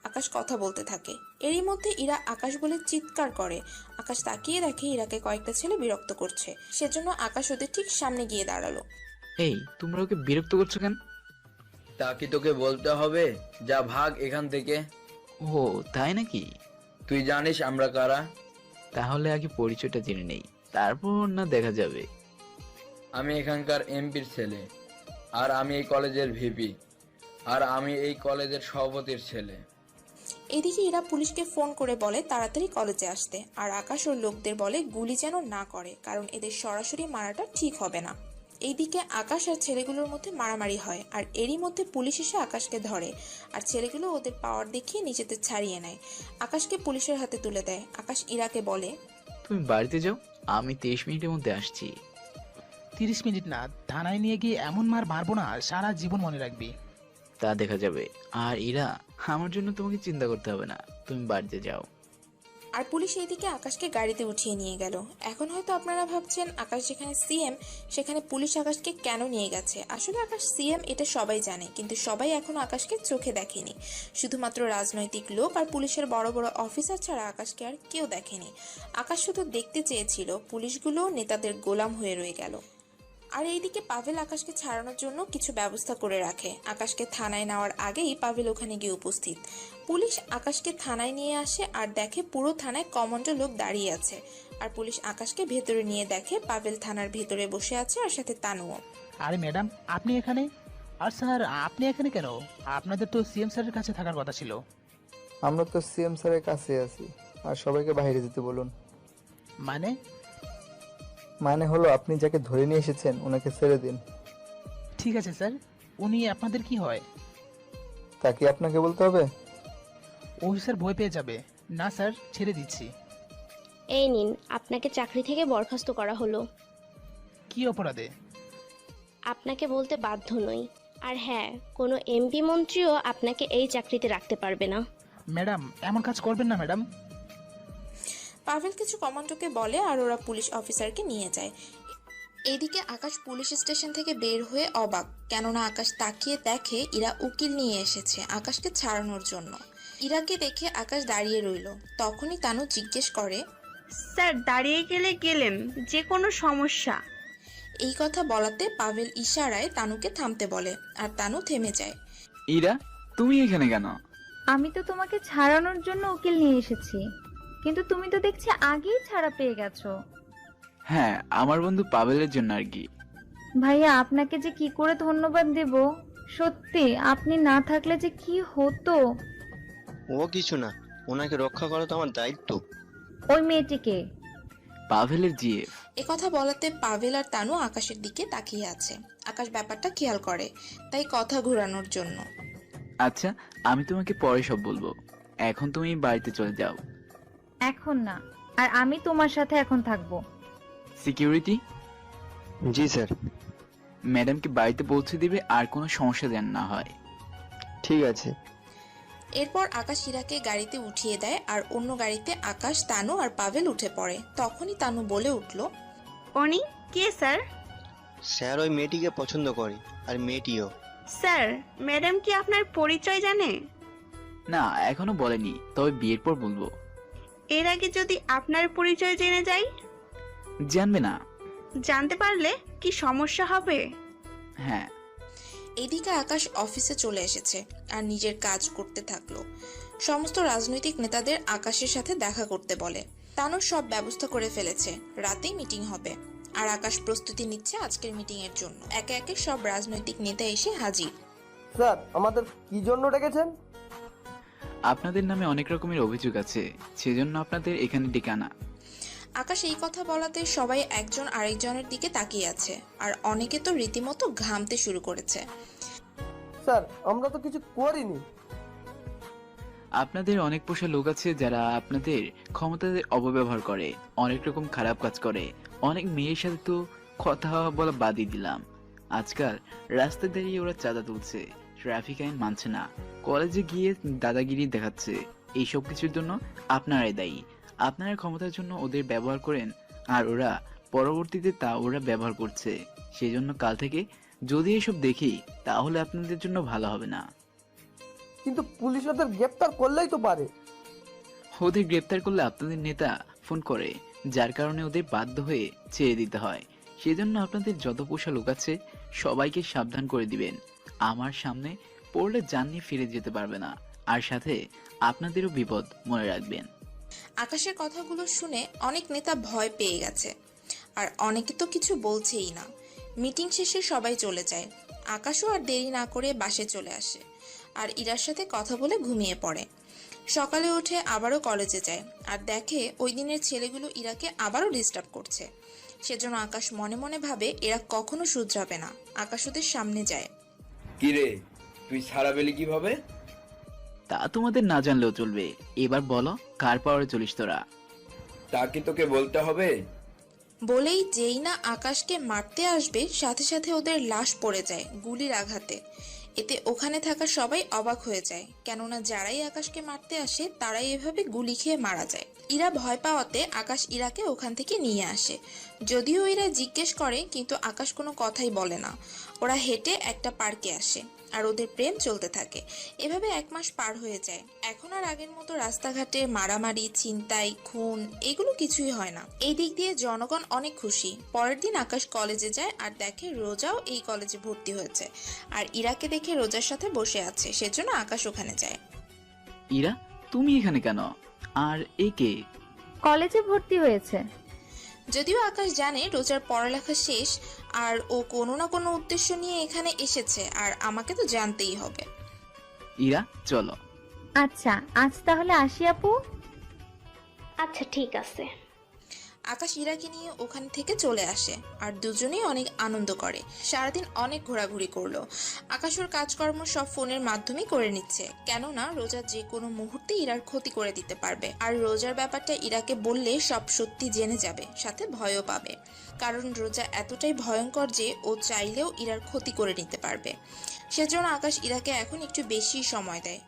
আকাশ কথা বলতে থাকে, এরই মধ্যে ইরা আকাশ বলে চিৎকার করে। আকাশ তাকিয়ে দেখে ইরাকে কয়েকটা ছেলে বিরক্ত করছে, সেজন্য আকাশ ওদের ঠিক সামনে গিয়ে দাঁড়ালো। এই, তোমরা ওকে বিরক্ত করছো কেন? তা কি তোকে বলতে হবে? যা ভাগ এখান থেকে। ও তাই নাকি? তুই জানিস আমরা কারা? তাহলে আগে পরিচয়টা জেনে নেই, তারপর না দেখা যাবে। আমি এখানকার এমপির ছেলে, আর আমি এই কলেজের ভিপি, আর আমি এই কলেজের সভাপতির ছেলে। এদিকে এরা পুলিশকে ফোন করে বলে তাড়াতাড়ি কলেজে আসতে, আর আকাশ ওর লোকদের বলে গুলি যেন না করে, কারণ এদের সরাসরি মারাটা ঠিক হবে না। এইদিকে আকাশ আর ছেলেগুলোর মধ্যে মারামারি হয়, আর এরই মধ্যে পুলিশ এসে আকাশকে ধরে, আর ছেলেগুলো ওদের পাওয়ার দেখিয়ে নিজেদের ছাড়িয়ে নেয়। আকাশকে পুলিশের হাতে তুলে দেয়। আকাশ ইরাকে বলে, তুমি বাড়িতে যাও, আমি 23 মিনিটের মধ্যে আসছি। 30 মিনিট না, থানায় নিয়ে গিয়ে এমন মার মারবো না, সারা জীবন মনে রাখবি। তা দেখা যাবে। আর ইরা, আমার জন্য তোমাকে চিন্তা করতে হবে না, তুমি বাড়িতে যাও। আর পুলিশ এইদিকে আকাশকে গাড়িতে উঠিয়ে নিয়ে গেল। এখন হয়তো আপনারা ভাবছেন আকাশ যেখানে সিএম সেখানে পুলিশ আকাশকে কেন নিয়ে গেছে। আসলে আকাশ সিএম এটা সবাই জানে, কিন্তু সবাই এখনো আকাশকে চোখে দেখেনি। শুধুমাত্র রাজনৈতিক লোক আর পুলিশের বড় বড় অফিসার ছাড়া আকাশকে আর কেউ দেখেনি। আকাশ শুধু দেখতে চেয়েছিল, পুলিশগুলো নেতাদের গোলাম হয়ে রয়ে গেল। আর এইদিকে পাভেল আকাশকে ছাড়ানোর জন্য কিছু ব্যবস্থা করে রাখে। আকাশকে থানায় নেওয়ার আগেই পাভেল ওখানে গিয়ে উপস্থিত। পুলিশ আকাশকে থানায় নিয়ে আসে আর দেখে পুরো থানায় কমান্ডো লোক দাঁড়িয়ে আছে। আর পুলিশ আকাশকে ভেতরে নিয়ে দেখে পাভেল থানার ভেতরে বসে আছে, আর সাথে তানুও। আরে ম্যাডাম, আপনি এখানে? আর স্যার, আপনি এখানে কেন? আপনাদের তো সিএম স্যারের কাছে থাকার কথা ছিল। আমরা তো সিএম স্যারের কাছে আছি, আর সবাইকে বাইরে যেতে বলুন। মানে হলো আপনি যাকে ধরে নিয়ে এসেছেন ওনাকে ছেড়ে দিন। ঠিক আছে স্যার, উনি আপনাদের কি হয়? তা কি আপনাকে বলতে হবে? ওই স্যার ভয় পেয়ে যাবে। না স্যার, ছেড়ে দিচ্ছি। এই নিন, আপনাকে চাকরি থেকে বরখাস্ত করা হলো। কি অপরাধে? আপনাকে বলতে বাধ্য নই। আর হ্যাঁ, কোনো এমপি মন্ত্রীও আপনাকে এই চাকরিতে রাখতে পারবে না। ম্যাডাম, এমন কাজ করবেন না ম্যাডাম। পাভেল কিছু কমান্ডোকে বলে, আর ওরা পুলিশ অফিসারকে নিয়ে যায়। এইদিকে আকাশ পুলিশ স্টেশন থেকে বের হয়ে অবাক, কেননা আকাশ তাকিয়ে দেখে ইরা উকিল নিয়ে এসেছে আকাশকে ছাড়ানোর জন্য। ইরাকে দেখে আকাশ দাঁড়িয়ে রইল। তখনই তানু জিজ্ঞেস করে, স্যার দাঁড়িয়ে গেলেন, যে কোনো সমস্যা? এই কথা বলাতে পাভেল ইশারায় তানুকে থামতে বলে, আর তানু থেমে যায়। ইরা, তুমি এখানে কেন? আমি তো তোমাকে ছাড়ানোর জন্য উকিল নিয়ে এসেছি, কিন্তু তুমি তো দেখছি আগেই ছাড়া পেয়ে গেছো। হ্যাঁ, আমার বন্ধু পাভেলের জন্য আর কি। ভাইয়া, আপনাকে যে কি করে ধন্যবাদ দেব, সত্যি আপনি না থাকলে যে কি হতো। ও কিছু না, ওনাকে রক্ষা করা তো আমার দায়িত্ব। ওই মেয়েটিকে? পাভেলের জিএফ। কথা বলাতে পাভেল আর তানু আকাশের দিকে তাকিয়ে আছে। আকাশ ব্যাপারটা খেয়াল করে, তাই কথা ঘোরানোর জন্য। আচ্ছা, আমি তোমাকে পরে সব বলবো, এখন তুমি বাড়িতে চলে যাও। এখন না, আর আমি তোমার সাথে এখন থাকবো। সিকিউরিটি? জি স্যার। ম্যাডামকে বাড়িতে পৌঁছে দিবে, আর কোনো সমস্যা যেন না হয়। ঠিক আছে। এরপর আকাশ ইরাকে গাড়িতে উঠিয়ে দেয়, আর অন্য গাড়িতে আকাশ, তানু আর পাভেল উঠে পড়ে। তখনই তানু বলে উঠল, অনি কে স্যার? স্যার ওই মেয়েটিকে পছন্দ করে, আর মেয়েটিও। স্যার, ম্যাডাম কি আপনার পরিচয় জানে? না, এখনো বলেনি, তবে বিয়ের পর বলবো। এর আগে যদি আপনার পরিচয় জেনে যাই? জানবে না। জানতে পারলে কি সমস্যা হবে? হ্যাঁ। এদিকে আকাশ অফিসে চলে এসেছে আর নিজের কাজ করতে থাকলো। সমস্ত রাজনৈতিক নেতাদের আকাশের সাথে দেখা করতে বলে। তানু সব ব্যবস্থা করে ফেলেছে, রাতেই মিটিং হবে। আর আকাশ প্রস্তুতি নিচ্ছে আজকের মিটিং এর জন্য। একে একে সব রাজনৈতিক নেতা এসে হাজির। স্যার, আমাদের কি জন্য ডেকেছেন? আপনাদের নামে অনেক রকমের অভিযোগ আছে, সেজন্য আপনাদের এখানে ডেকে আনা। আকাশ এই কথা বলাতে সবাই একজন আরেকজনের দিকে তাকিয়ে আছে, আর অনেকে তো রীতিমতো ঘামতে শুরু করেছে। স্যার, আমরা তো কিছু করিনি। আপনাদের অনেক পোষা লোক আছে যারা আপনাদের ক্ষমতাদের অপব্যবহার করে, অনেক রকম খারাপ কাজ করে। অনেক মেয়ের সাথে তো কথা বলা বাদই দিলাম, আজকাল রাস্তায় দাঁড়িয়ে ওরা চাঁদা তুলছে, ট্রাফিক আইন মানছে না, কলেজে গিয়ে দাদাগিরি দেখাচ্ছে। এইসব কিছুর জন্য আপনারাই দায়ী। আপনারা ক্ষমতার জন্য ওদের ব্যবহার করেন, আর ওরা পরবর্তীতে তা ওরা ব্যবহার করছে। সেই জন্য কাল থেকে যদি এসব দেখি তাহলে আপনাদের জন্য ভালো হবে না। কিন্তু পুলিশ ওদের গ্রেপ্তার করলেই তো পারে। ওদের গ্রেপ্তার করলে আপনাদের নেতা ফোন করে, যার কারণে ওদের বাধ্য হয়ে ছেড়ে দিতে হয়। সেজন্য আপনাদের যত পোষা লোক আছে সবাইকে সাবধান করে দিবেন। আমার সামনে পড়লে জান নিয়ে ফিরে যেতে পারবে না, আর সাথে আপনাদেরও বিপদ মনে রাখবেন। আকাশের কথাগুলো শুনে অনেক নেতা ভয় পেয়ে গেছে, আর অনেকে তো কিছু বলছেই না। মিটিং শেষে সবাই চলে যায়। আকাশও আর দেরি না করে বাসে চলে আসে, আর ইরার সাথে কথা বলে ঘুমিয়ে পড়ে। সকালে উঠে আবারও কলেজে যায়, আর দেখে ওই দিনের ছেলেগুলো ইরাকে আবারও ডিস্টার্ব করছে। সেজন্য আকাশ মনে মনে ভাবে এরা কখনো শুধরাবে না। আকাশ ওদের সামনে যায়। কিরে, তুই ছাড়া পেলি কিভাবে? তা তোমাদের না জানলেও চলবে, এবার বলো কার পাওয়ারে চলিস তোরা? তা কি তোকে বলতে হবে? বলেই যেই না আকাশকে মারতে আসবে, সাথে সাথে ওদের লাশ পড়ে যায় গুলির আঘাতে। এতে ওখানে থাকা সবাই অবাক হয়ে যায়, কেননা যারাই আকাশকে মারতে আসে তারাই এভাবে গুলি খেয়ে মারা যায়। ইরা ভয় পাওয়াতে আকাশ ইরাকে ওখান থেকে নিয়ে আসে। যদিও ইরা জিজ্ঞেস করে, কিন্তু আকাশ কোনো কথাই বলে না। ওরা হেঁটে একটা পার্কে আসে, আর ওদের প্রেম চলতে থাকে। এভাবে 1 মাস পার হয়ে যায়। এখন আর আগের মতো রাস্তাঘাটে মারামারি, ছিনতাই, খুন এগুলো কিছুই হয় না। এই দিক দিয়ে জনগণ অনেক খুশি। পরের দিন আকাশ কলেজে যায় আর দেখে রোজাও এই কলেজে ভর্তি হয়েছে, আর ইরাকে দেখে রোজার সাথে বসে আছে। সেজন্য আকাশ ওখানে যায়। ইরা, তুমি এখানে কেন? আর এ কে? কলেজে ভর্তি হয়েছে। যদিও আকাশ জানে রোজার পড়ালেখা শেষ, আর ও কোনো না কোনো উদ্দেশ্য নিয়ে এখানে এসেছে, আর আমাকে তো জানতেই হবে। ইরা, চলো। আচ্ছা, আজ তাহলে আসি আপু। আচ্ছা ঠিক আছে। আকাশ ইরাকে নিয়ে ওখান থেকে চলে আসে, আর দুজনেই অনেক আনন্দ করে। সারাদিন অনেক ঘোরাঘুরি করলো। আকাশ ওর কাজকর্ম সব ফোনের মাধ্যমেই করে নিচ্ছে, কেননা রোজা যে কোনো মুহূর্তে ইরার ক্ষতি করে দিতে পারবে। আর রোজার ব্যাপারটা ইরাকে বললে সব সত্যি জেনে যাবে, সাথে ভয়ও পাবে। কারণ রোজা এতটাই ভয়ঙ্কর যে ও চাইলেও ইরার ক্ষতি করে নিতে পারবে। সেজন্য আকাশ ইরাকে এখন একটু বেশি সময় দেয়।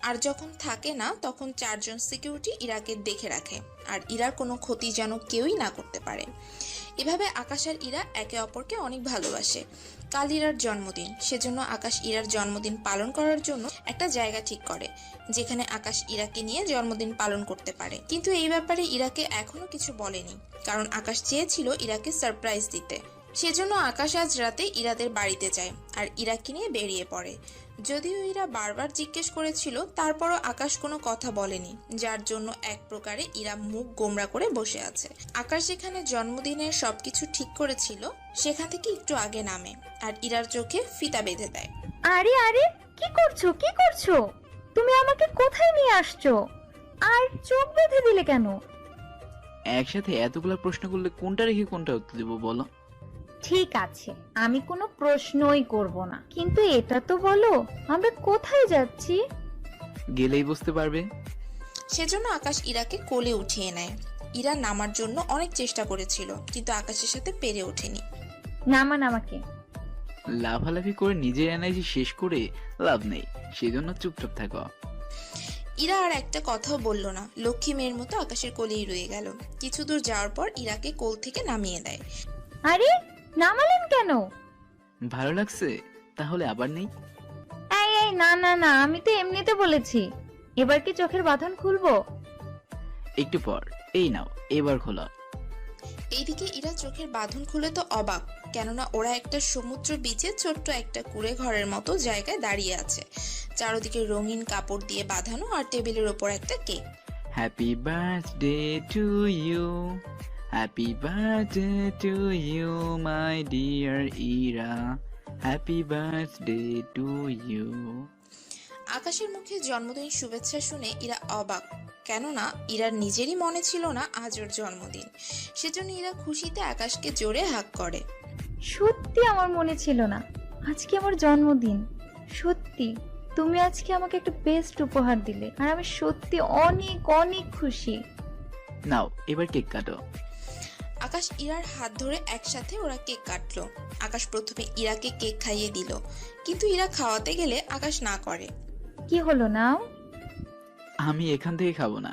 আর যখন থাকে না, তখন 4 জন সিকিউরিটি ইরাকে দেখে রাখে, আর ইরার কোনো ক্ষতি যেন কেউই না করতে পারে। এভাবে আকাশ আর ইরা একে অপরকে অনেক ভালোবাসে। কাল ইরার জন্মদিন, সেজন্য আকাশ ইরার জন্মদিন পালন করার জন্য একটা জায়গা ঠিক করে, যেখানে আকাশ ইরাকে নিয়ে জন্মদিন পালন করতে পারে। কিন্তু এই ব্যাপারে ইরাকে এখনো কিছু বলেনি, কারণ আকাশ চেয়েছিল ইরাকে সারপ্রাইজ দিতে। সেজন্য আকাশ আজ রাতে ইরাদের বাড়িতে যায়, আর ইরাকে নিয়ে বেরিয়ে পড়ে। যদিও ইরা বারবার জিজ্ঞেস করেছিল, তারপরও আকাশ কোনো কথা বলেনি, যার জন্য এক প্রকারে ইরা মুখ গোমরা করে বসে আছে। আকাশ যেখানে জন্মদিনের সবকিছু ঠিক করেছিল, সেখান থেকে একটু আগে নামে, আর ইরার চোখে ফিতা বেঁধে দেয়। আরে আরে, কি করছো কি করছো? তুমি আমাকে কোথায় নিয়ে আসছো? আর চোখ বেঁধে দিলে কেন? একসাথে এতগুলো প্রশ্ন করলে কোনটা রেখে কোনটা উত্তর দেবো বলো? ঠিক আছে, আমি কোনো প্রশ্নই করব না, কিন্তু এটা তো বলো আমরা কোথায় যাচ্ছি? গেলেই বুঝতে পারবে। সেজন্য আকাশ ইরাকে কোলে উঠিয়ে নেয়। ইরা নামার জন্য অনেক চেষ্টা করেছিল, কিন্তু আকাশের সাথে পেরে ওঠেনি। নামান আমাকে। লাফালাফি করে নিজের এনার্জি শেষ করে লাভ নেই, সেজন্য চুপচাপ থাকো। ইরা আর একটা কথাও বলল না, লক্ষ্মী মেয়ের মতো আকাশের কোলেই রয়ে গেল। কিছু দূর যাওয়ার পর ইরাকে কোল থেকে নামিয়ে দেয়। আরে নামালেন কেন? ভালো লাগছে? তাহলে আবার নেই। এই এই না না না, আমি তো এমনিতে বলেছি। এবার কি চোখের বাঁধন খুলবো? একটু পর। এই নাও, এবার খোলা। এইদিকে ইরা চোখের বাঁধন খুলে তো অবাক, কেননা ওরা একটা সমুদ্র বিচে ছোট্ট একটা কুঁড়ে ঘরের মতো জায়গায় দাঁড়িয়ে আছে। চারদিকে রঙিন কাপড় দিয়ে বাঁধানো আর টেবিলের ওপর একটা কেক। Happy birthday to you, happy birthday to you my dear Ira, happy birthday to you. আকাশের মুখে জন্মদিন শুভেচ্ছা শুনে ইরা অবাক, কেননা ইরার নিজেরই মনে ছিল না আজ ওর জন্মদিন। সেজন্য ইরা খুশিতে আকাশকে জোরে হাক করে। সত্যি আমার মনে ছিল না আজকে আমার জন্মদিন। সত্যি তুমি আজকে আমাকে একটা বেস্ট উপহার দিলে, আর আমি সত্যি অনেক অনেক খুশি। নাও এবার কেক কাটো। আকাশ ইরার হাত ধরে একসাথে ওরা কেক কাটলো। আকাশ প্রথমে ইরাকে কেক খাইয়ে দিল, কিন্তু ইরা খাওয়াতে গেলে আকাশ না করে। কি হলো নাও? আমি এখান থেকে খাবো না।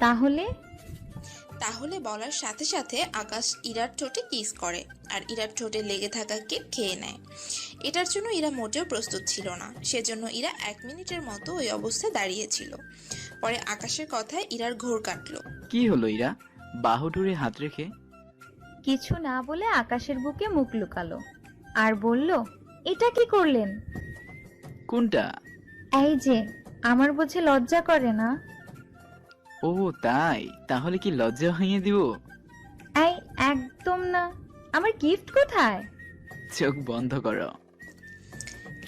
তাহলে? তাহলে বলার সাথে সাথে আকাশ ইরার ঠোঁটে কিস করে আর ইরার ঠোঁটে লেগে থাকা কেক খেয়ে নেয়। এটার জন্য ইরা মোটেও প্রস্তুত ছিল না, সেজন্য ইরা 1 মিনিটের মতো ওই অবস্থায় দাঁড়িয়েছিল। পরে আকাশের কথায় ইরার ঘোর কাটলো। কি হলো ইরা, বাহুডোরে হাত রেখে? কিছু না বলে আকাশের বুকে মুখ লুকালো আর বলল, এটা কি করলেন? কোনটা? এই যে, আমার বুঝে লজ্জা করে না? ও তাই, তাহলে কি লজ্জা ভাঙিয়ে দিব? এই একদম না। আমার গিফট কোথায়? চোখ বন্ধ করো।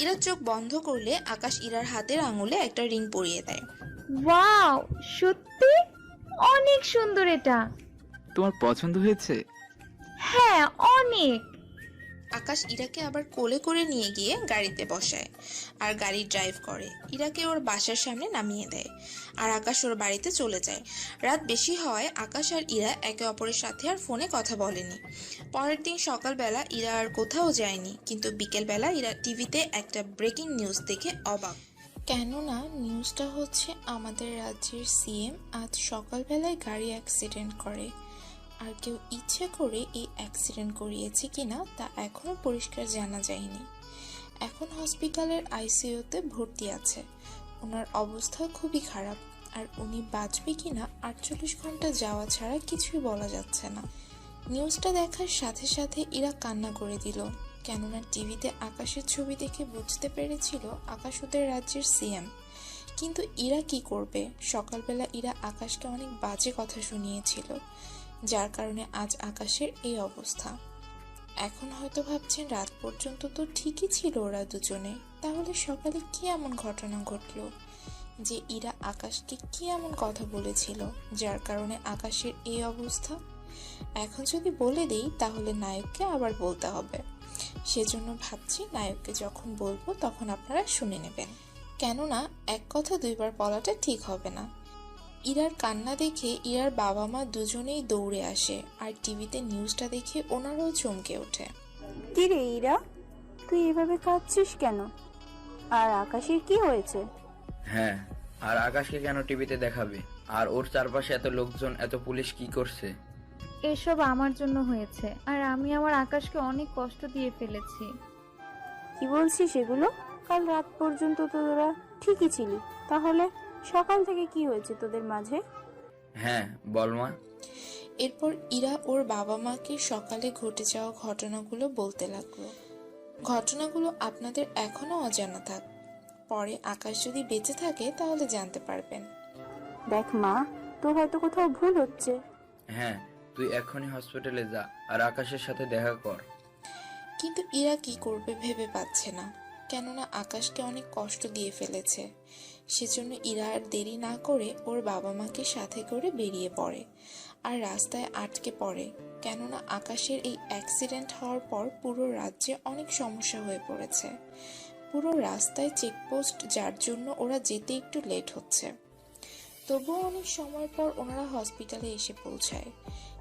ইরা চোখ বন্ধ করলে আকাশ ইরার হাতের আঙুলে একটা রিং পরিয়ে দেয়। ওয়াও, সত্যি অনেক সুন্দর এটা। তোমার পছন্দ হয়েছে? হ্যাঁ অনেক। আকাশ ইরাকে আবার কোলে করে নিয়ে গিয়ে গাড়িতে বসায় আর গাড়ি ড্রাইভ করে। ইরাকে ওর বাসার সামনে নামিয়ে দেয় আর আকাশ ওর বাড়িতে চলে যায়। রাত বেশি হওয়ায় আকাশ আর ইরা একে অপরের সাথে আর ফোনে কথা বলেনি। পরের দিন সকালবেলা ইরা আর কোথাও যায়নি, কিন্তু বিকেলবেলা ইরা টিভিতে একটা ব্রেকিং নিউজ দেখে অবাক, কেননা নিউজটা হচ্ছে আমাদের রাজ্যের সিএম আজ সকালবেলায় গাড়ি অ্যাক্সিডেন্ট করে। আর কেউ ইচ্ছে করে এই অ্যাক্সিডেন্ট করিয়েছে কিনা তা এখনও পরিষ্কার জানা যায়নি। এখন হসপিটালের আইসিইউতে ভর্তি আছে। ওনার অবস্থা খুবই খারাপ, আর উনি বাঁচবে কিনা 48 ঘন্টা যাওয়া ছাড়া কিছুই বলা যাচ্ছে না। নিউজটা দেখার সাথে সাথে ইরা কান্না করে দিল, কেননা টিভিতে আকাশের ছবি দেখে বুঝতে পেরেছিল আকাশ ওদের রাজ্যের সিএম। কিন্তু ইরা কি করবে? সকালবেলা ইরা আকাশকে অনেক বাজে কথা শুনিয়েছিল, যার কারণে আজ আকাশের এই অবস্থা। এখন হয়তো ভাবছেন রাত পর্যন্ত তো ঠিকই ছিল ওরা দুজনে, তাহলে সকালে কি এমন ঘটনা ঘটলো যে ইরা আকাশকে কি এমন কথা বলেছিল যার কারণে আকাশের এই অবস্থা? এখন যদি বলে দেই তাহলে নায়ককে আবার বলতে হবে, সেজন্য ভাবছি নায়ককে যখন বলবো তখন আপনারা শুনে নেবেন, কেননা এক কথা দুইবার বলাটা ঠিক হবে না। ইরার কান্না দেখে ইরার বাবা মা দুজনেই দৌড়ে আসে আর টিভিতে নিউজটা দেখে ওনারাও চমকে ওঠে। কি রে ইরা, তুই এভাবে কাঁদছিস কেন? আর আকাশের কি হয়েছে? হ্যাঁ, আর আকাশকে কেন টিভিতে দেখাবে? আর ওর চারপাশে এত লোকজন, এত পুলিশ কি করছে? এসব আমার জন্য হয়েছে, আর আমি আমার আকাশকে অনেক কষ্ট দিয়ে ফেলেছি। কি বলছিস এগুলো? কাল রাত পর্যন্ত তো তোরা ঠিকই ছিলি, তাহলে সকাল থেকে কি হয়েছে তোদের মাঝে? হ্যাঁ বল মা। এরপর ইরা ওর বাবা মাকে সকালে ঘটে যাওয়া ঘটনাগুলো বলতে লাগলো। ঘটনাগুলো আপনাদের এখনো অজানা থাক, পরে আকাশ যদি বেঁচে থাকে তাহলে জানতে পারবেন। দেখ মা, তোর হয়তো কোথাও ভুল হচ্ছে। হ্যাঁ, তুই এখনই হসপিটালে যা আর আকাশের সাথে দেখা কর। কিন্তু ইরা কি করবে ভেবে পাচ্ছে না, কেননা আকাশকে অনেক কষ্ট দিয়ে ফেলেছে। সেজন্য ইরা আর দেরি না করে ওর বাবা মাকে সাথে করে বেরিয়ে পড়ে আর রাস্তায় আটকে পড়ে, কেননা আকাশের এই অ্যাক্সিডেন্ট হওয়ার পর পুরো রাজ্যে অনেক সমস্যা হয়ে পড়েছে। পুরো রাস্তায় চেকপোস্ট, যার জন্য ওরা যেতে একটু লেট হচ্ছে। তবুও অনেক সময় পর ওনারা হসপিটালে এসে পৌঁছায়,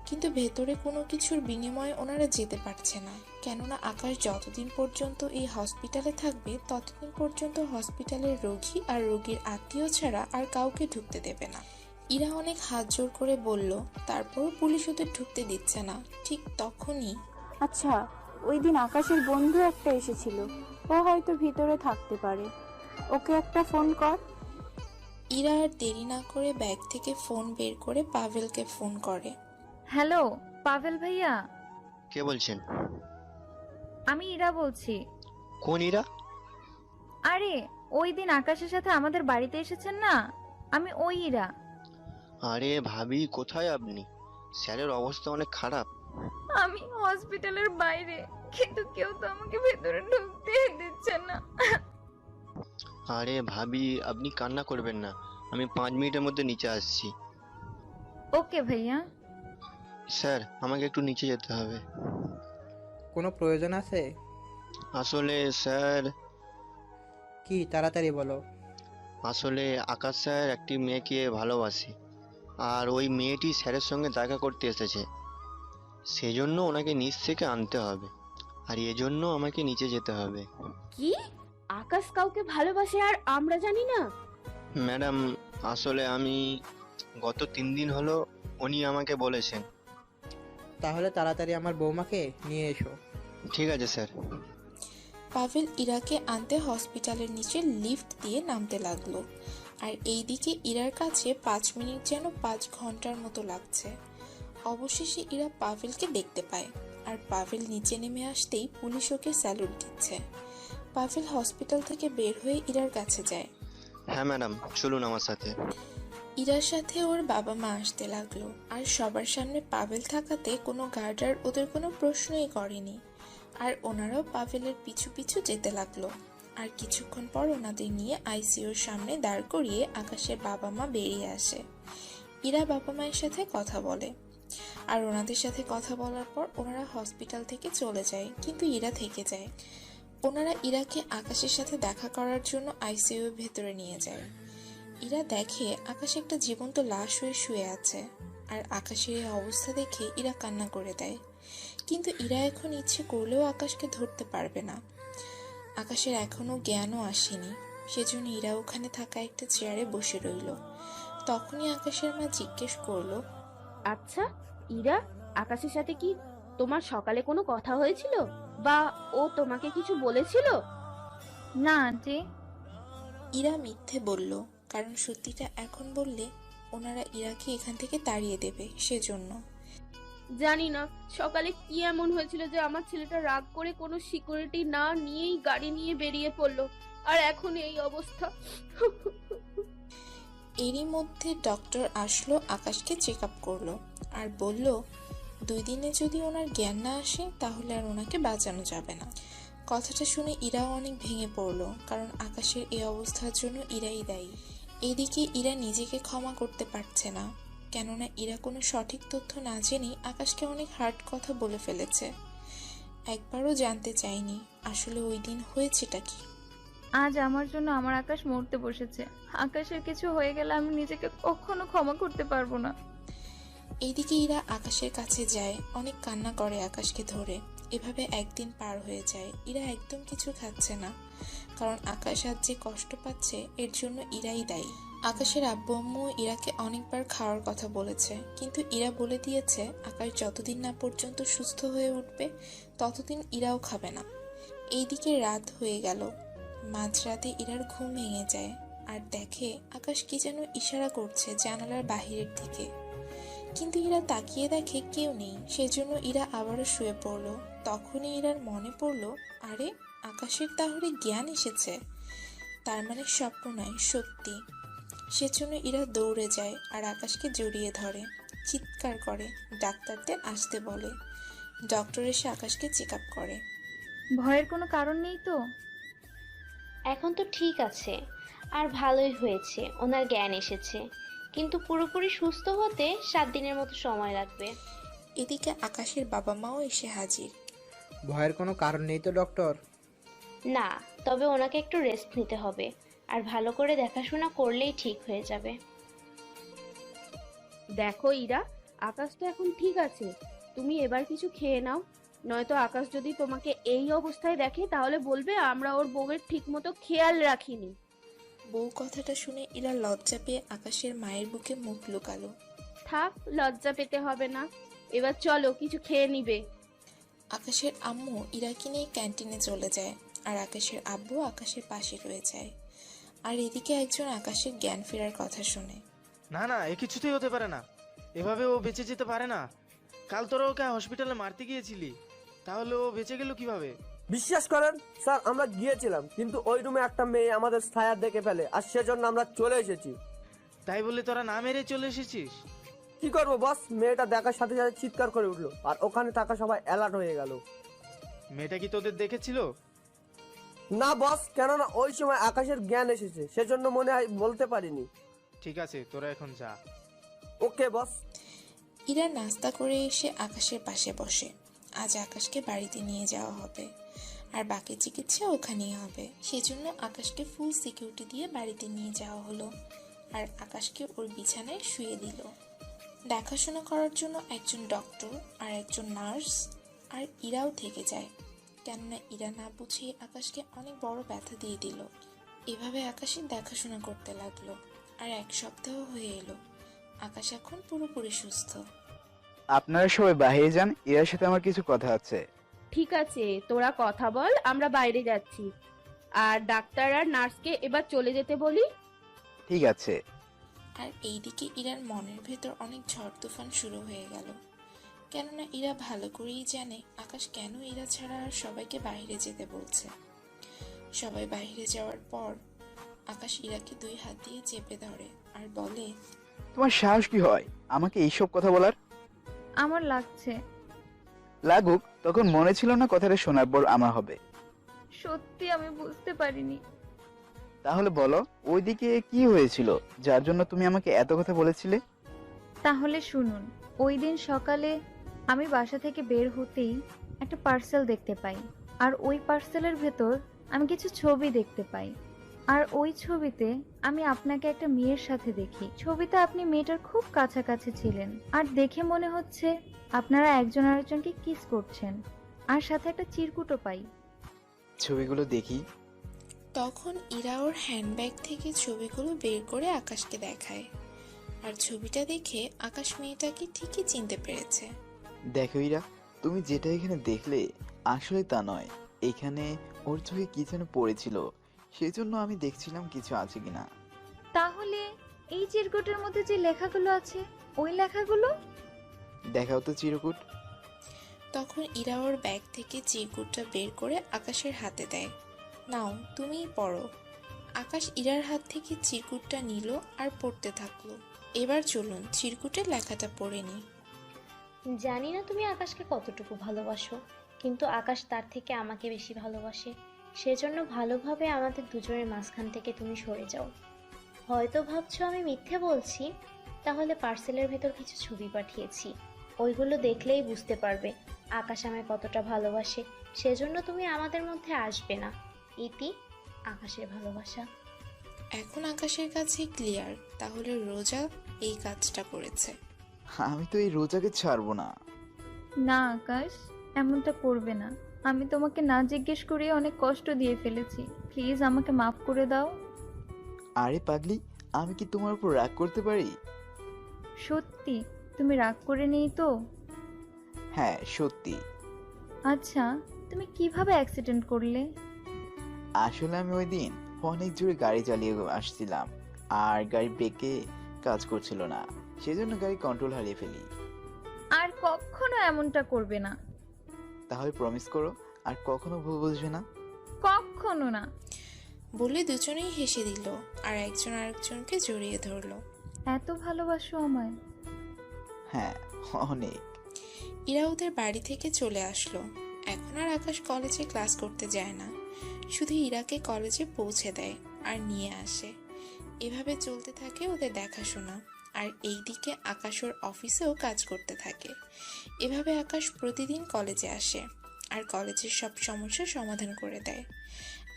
কিন্তু ভেতরে কোনো কিছুর বিনিময়ে ওনারা যেতে পারছে না, কেননা আকাশ যতদিন পর্যন্ত এই হসপিটালে থাকবে ততদিন পর্যন্ত হসপিটালের রোগী আর রোগীর আত্মীয় ছাড়া আর কাউকে ঢুকতে দেবে না। ইরা অনেক হাত জোর করে বলল, তারপরও পুলিশ ওদের ঢুকতে দিচ্ছে না। ঠিক তখনই আচ্ছা, ওই দিন আকাশের বন্ধু একটা এসেছিল, ও হয়তো ভিতরে থাকতে পারে। ওকে একটা ফোন কর। ইরা আর দেরি না করে ব্যাগ থেকে ফোন বের করে পাভেলকে ফোন করে। হ্যালো পাভেল ভাইয়া, কে বলছেন? আমি ইরা বলছি। কোন ইরা? আরে ওই দিন আকাশের সাথে আমাদের বাড়িতে এসেছেন না, আমি ওই ইরা। আরে ভাবি, কোথায় আপনি? স্যারের অবস্থা অনেক খারাপ। আমি হসপিটালের বাইরে, কিন্তু কেউ তো আমাকে ভেতরে ঢুকতে দিচ্ছে না। আরে ভাবি, আপনি কান্না করবেন না, আমি 5 মিনিটের মধ্যে নিচে আসছি। ওকে ভাইয়া। স্যার, আমাকে একটু নিচে যেতে হবে। কোনো প্রয়োজন আছে? আসলে স্যার, কি, তাড়াতাড়ি বলো। আসলে আকাশ স্যার একটি মেয়েকে ভালোবাসে, আর ওই মেয়েটি স্যারের সঙ্গে দেখা করতে এসেছে। সেজন্য ওনাকে নিচ থেকে আনতে হবে, আর এজন্য আমাকে নিচে যেতে হবে। কি? আকাশ কাউকে ভালোবাসে আর আমরা জানি না? ম্যাডাম, আসলে আমি গত 3 দিন হলো উনি আমাকে বলেছেন। তাহলে তাড়াতাড়ি আমার বৌমাকে নিয়ে এসো। ঠিক আছে স্যার। পাভেল ইরাকে আনতে হসপিটালের নিচে লিফট দিয়ে নামতে লাগলো, আর এইদিকে ইরার কাছে 5 মিনিট যেন 5 ঘন্টার মতো লাগছে। অবশেষে ইরা পাভেলকে দেখতে পায়, আর পাভেল নিচে নেমে আসতেই পুলিশ ওকে স্যালুট দিচ্ছে। পাভেল হসপিটাল থেকে বের হয়ে ইরার কাছে যায়। হ্যাঁ ম্যাডাম, চলুন আমার সাথে। ইরার সাথে ওর বাবা মা আসতে লাগলো, আর সবার সামনে পাভেল থাকাতে কোনো গার্ডার ওদের কোনো প্রশ্নই করেনি, আর ওনারাও পাভেলের পিছু পিছু যেতে লাগলো। আর কিছুক্ষণ পর ওনাদের নিয়ে আইসিইউর সামনে দাঁড় করিয়ে আকাশের বাবা মা বেরিয়ে আসে। ইরা বাবা মায়ের সাথে কথা বলে, আর ওনাদের সাথে কথা বলার পর ওনারা হসপিটাল থেকে চলে যায়, কিন্তু ইরা থেকে যায়। ওনারা ইরাকে আকাশের সাথে দেখা করার জন্য আইসিইউর ভেতরে নিয়ে যায়। ইরা দেখে আকাশ একটা জীবন্ত লাশ হয়ে শুয়ে আছে, আর আকাশের এই অবস্থা দেখে ইরা কান্না করে দেয়। কিন্তু ইরা এখন ইচ্ছে করলেও আকাশকে ধরতে পারবে না। আকাশের এখনো জ্ঞানও আসেনি, সেজন্য ইরা ওখানে থাকা একটা চেয়ারে বসে রইল। তখনই আকাশের মা জিজ্ঞেস করলো, আচ্ছা ইরা, আকাশের সাথে কি তোমার সকালে কোনো কথা হয়েছিল, বা ও তোমাকে কিছু বলেছিল? না আন্টি। ইরা মিথ্যে বলল, কারণ সত্যিটা এখন বললে ওনারা ইরাকে এখান থেকে তাড়িয়ে দেবে, সেজন্য। জানি না সকালে কি এমন হয়েছিল যে আমার ছেলেটা রাগ করে কোনো সিকিউরিটি না নিয়েই গাড়ি নিয়ে বেরিয়ে পড়লো, আর এখন এই অবস্থা। এরই মধ্যে ডক্টর আসলো, আকাশকে চেক আপ করলো, আর বলল 2 দিনে যদি ওনার জ্ঞান না আসে তাহলে আর ওনাকে বাঁচানো যাবে না। কথাটা শুনে ইরাও অনেক ভেঙে পড়লো, কারণ আকাশের এই অবস্থার জন্য ইরাই দায়ী। এদিকে ইরা নিজেকে ক্ষমা করতে পারছে না, কেননা ইরা কোনো সঠিক তথ্য না জেনেই আকাশকে অনেক হার্ড কথা বলে ফেলেছে। একবারও জানতে চাইনি আসলে ওই দিন হয়েছেটা কি। আজ আমার জন্য আমার আকাশ মরতে বসেছে। আকাশের কিছু হয়ে গেলে আমি নিজেকে কখনো ক্ষমা করতে পারবো না। এইদিকে ইরা আকাশের কাছে যায়, অনেক কান্না করে আকাশকে ধরে। এভাবে একদিন পার হয়ে যায়, ইরা একদম কিছু খাচ্ছে না, কারণ আকাশ আজ যে কষ্ট পাচ্ছে এর জন্য ইরাই দায়ী। আকাশের আব্বু আম্মু ইরাকে অনেকবার খাওয়ার কথা বলেছে, কিন্তু ইরা বলে দিয়েছে আকাশ যতদিন না পর্যন্ত সুস্থ হয়ে উঠবে ততদিন ইরাও খাবে না। এইদিকে রাত হয়ে গেল, মাঝরাতে ইরার ঘুম ভেঙে যায়, আর দেখে আকাশ কি যেন ইশারা করছে জানালার বাহিরের দিকে, কিন্তু ইরা তাকিয়ে দেখে কেউ নেই, সেজন্য ইরা আবারও শুয়ে পড়লো। তখনই ইরার মনে পড়লো, আরে আকাশের তাহলে জ্ঞান এসেছে, তার মানে স্বপ্ন নয়, সত্যি। সেজন্য ইরা দৌড়ে যায় আর আকাশকে জড়িয়ে ধরে, চিৎকার করে, ডাক্তারদের আসতে বলে। ডক্টর এসে আকাশকে চেক আপ করে। ভয়ের কোনো কারণ নেই তো? এখন তো ঠিক আছে, আর ভালোই হয়েছে, ওনার জ্ঞান এসেছে, কিন্তু পুরোপুরি সুস্থ হতে 7 দিনের মতো সময় লাগবে। এদিকে আকাশের বাবা মাও এসে হাজির। ভয়ের কোনো কারণ নেই তো ডক্টর? না, তবে ওনাকে একটু রেস্ট নিতে হবে, আর ভালো করে দেখাশোনা করলেই ঠিক হয়ে যাবে। দেখো ইরা, আকাশ তো এখন ঠিক আছে, তুমি এবার কিছু খেয়ে নাও, নয়তো আকাশ যদি তোমাকে এই অবস্থায় দেখে তাহলে বলবে আমরা ওর বউয়ের ঠিক মতো খেয়াল রাখিনি। বউ কথাটা শুনে ইরা লজ্জা পেয়ে আকাশের মায়ের বুকে মুখ লুকালো। থাক, লজ্জা পেতে হবে না, এবার চলো কিছু খেয়ে নিবে। আকাশের আম্মু ইরাকে নিয়ে ক্যান্টিনে চলে যায় আর আকাশের আব্বু আকাশের পাশে রয়ে যায়। আর এদিকে একজন আকাশের জ্ঞান ফেরার কথা শুনে। না না, এ কিছুতেই হতে পারে না। এভাবে ও বেঁচে যেতে পারে না। কাল তোরা ওকে হসপিটালে মারতে গিয়েছিলি, তাহলে ও বেঁচে গেল কিভাবে? বিশ্বাস করেন স্যার, আমরা গিয়েছিলাম কিন্তু ওই রুমে একটা মেয়ে আমাদের ছায়া দেখে ফেলে, আর সেজন্য আমরা চলে এসেছি। তাই বলে তোরা না মেরে চলে এসেছিস? কি করবো বস, মেয়েটা দেখার সাথে সাথে চিৎকার করে উঠলো, আর ওখানে থাকা সবাই অ্যালার্ট হয়ে গেল। মেয়েটা কি তোদের দেখেছিল? না বস, কেননা ওই সময় আকাশের জ্ঞান এসেছে, সেজন্য মনে হয় বলতে পারিনি। ঠিক আছে, তোরা এখন যা। ওকে বস। ইরা নাস্তা করে এসে আকাশের পাশে বসে। আজ আকাশকে বাড়িতে নিয়ে যাওয়া হবে আর বাকি চিকিৎসা ওখানেই হবে। সেজন্য আকাশকে ফুল সিকিউরিটি দিয়ে বাড়িতে নিয়ে যাওয়া হলো আর আকাশকে ওর বিছানায় শুয়ে দিল। দেখাশোনা করার জন্য একজন ডক্টর আর একজন নার্স আর ইরাও থেকে যায়, কেননা ইরা না বুঝিয়ে আকাশকে অনেক বড় ব্যথা দিয়ে দিল। এভাবে আকাশের দেখাশোনা করতে লাগলো আর 1 সপ্তাহ হয়ে এলো। আকাশ এখন পুরোপুরি সুস্থ। আপনারা সবাই বাইরে যান, ইরার সাথে আমার কিছু কথা আছে। ঠিক আছে, তোরা কথা বল, আমরা বাইরে যাচ্ছি। আর ডাক্তার আর নার্সকে এবার চলে যেতে বলি। ঠিক আছে। আর এইদিকে ইরার মনের ভেতর অনেক ঝড় তুফান শুরু হয়ে গেল, কেননা ইরা ভালো করেই জানে আকাশ কেন ইরা ছাড়া আর সবাইকে বাইরে যেতে বলছে। সবাই বাইরে যাওয়ার পর আকাশ ইরাকে 2 হাত দিয়ে চেপে ধরে আর বলে, তোমার সাহস কি হয় আমাকে এইসব কথা বলার? আমার লাগছে। লাগুক, তখন মনে ছিল না কথাটা শোনার পর আমার হবে। সত্যি আমি বুঝতে পারিনি। তাহলে বলো, ওইদিকে কি হয়েছিল যার জন্য তুমি আমাকে এত কথা বলেছিলে? তাহলে শুনুন, ওই দিন সকালে আমি বাসা থেকে বের হতেই একটা পার্সেল দেখতে পাই, আর ওই পার্সেলের ভেতর আমি কিছু ছবি দেখতে পাই, আর ওই ছবিতে আমি আপনাকে একটা মেয়ের সাথে দেখি। ছবিতে আপনি মেয়েটার খুব কাছাকাছি ছিলেন, আর দেখে মনে হচ্ছে আপনারা একজন আরেকজনকে কিস করছেন, আর সাথে একটা চিরকুটও পাই। ছবিগুলো দেখি। তখন ইরা ওর হ্যান্ডব্যাগ থেকে ছবিগুলো বের করে আকাশকে দেখায়, আর ছবিটা দেখে আকাশ মেয়েটাকে ঠিকই চিনতে পেরেছে। দেখো ইরা, তুমি যেটা এখানে দেখলে আসলে তা নয়। এখানে ওর চোখে কি যেন পড়েছিল, সেজন্য আমি দেখছিলাম কিছু আছে কিনা। তাহলে এই চিরকুটের মধ্যে যে লেখাগুলো আছে, ওই লেখাগুলো দেখাও তো চিরকুট। তখন ইরা ওর ব্যাগ থেকে চিরকুটটা বের করে আকাশের হাতে দেয়। নাও, তুমিই পড়ো। আকাশ ইরার হাত থেকে চিরকুটটা নিল আর পড়তে থাকলো। এবার চলুন চিরকুটের লেখাটা পড়ে নি। জানি না তুমি আকাশকে কতটুকু ভালোবাসো, কিন্তু আকাশ তার থেকে আমাকে বেশি ভালোবাসে। সেজন্য ভালোভাবে আমাদের দুজনের মাঝখান থেকে তুমি সরে যাও। হয়তো ভাবছো আমি মিথ্যে বলছি, তাহলে পার্সেলের ভেতর কিছু ছবি পাঠিয়েছি, ওইগুলো দেখলেই বুঝতে পারবে আকাশ আমায় কতটা ভালোবাসে। সেজন্য তুমি আমাদের মধ্যে আসবে না। ইতি, আকাশের ভালোবাসা। এখন আকাশের কাছে ক্লিয়ার, তাহলে রোজা এই কাজটা করেছে। আমি তো এই রোজাকে ছাড়বো না। না আকাশ, এমনটা করবে না। আমি তোমাকে না জিজ্ঞেস করে অনেক কষ্ট দিয়ে ফেলেছি, প্লিজ আমাকে মাফ করে দাও। আরে পাগলি, আমি কি তোমার উপর রাগ করতে পারি? সত্যি তুমি রাগ করে নেই তো? হ্যাঁ সত্যি। আচ্ছা, তুমি কিভাবে অ্যাক্সিডেন্ট করলে? আসলে আমি ওই দিন অনেক জোরে গাড়ি চালিয়ে আসছিলাম, আর গাড়ি ব্রেকে কাজ করছিল না, সেজন্য গাড়ি কন্ট্রোল হারিয়ে ফেলি। আর কখনো এমনটা করবে না। তাহলে প্রমিস করো আর কখনো ভুল বুঝবে না। কখনো না। বলে দুজনেই হেসে দিল আর একজন আরেকজনকে জড়িয়ে ধরলো। এত ভালোবাসো আমায়? হ্যাঁ অনেক। ইরা ওদের বাড়ি থেকে চলে আসলো। এখন আর আকাশ কলেজে ক্লাস করতে যায় না, শুধু ইরাকে কলেজে পৌঁছে দেয় আর নিয়ে আসে। এভাবে চলতে থাকে ওদের দেখাশোনা। আর এইদিকে আকাশ ওর অফিসেও কাজ করতে থাকে। এভাবে আকাশ প্রতিদিন কলেজে আসে আর কলেজের সব সমস্যার সমাধান করে দেয়।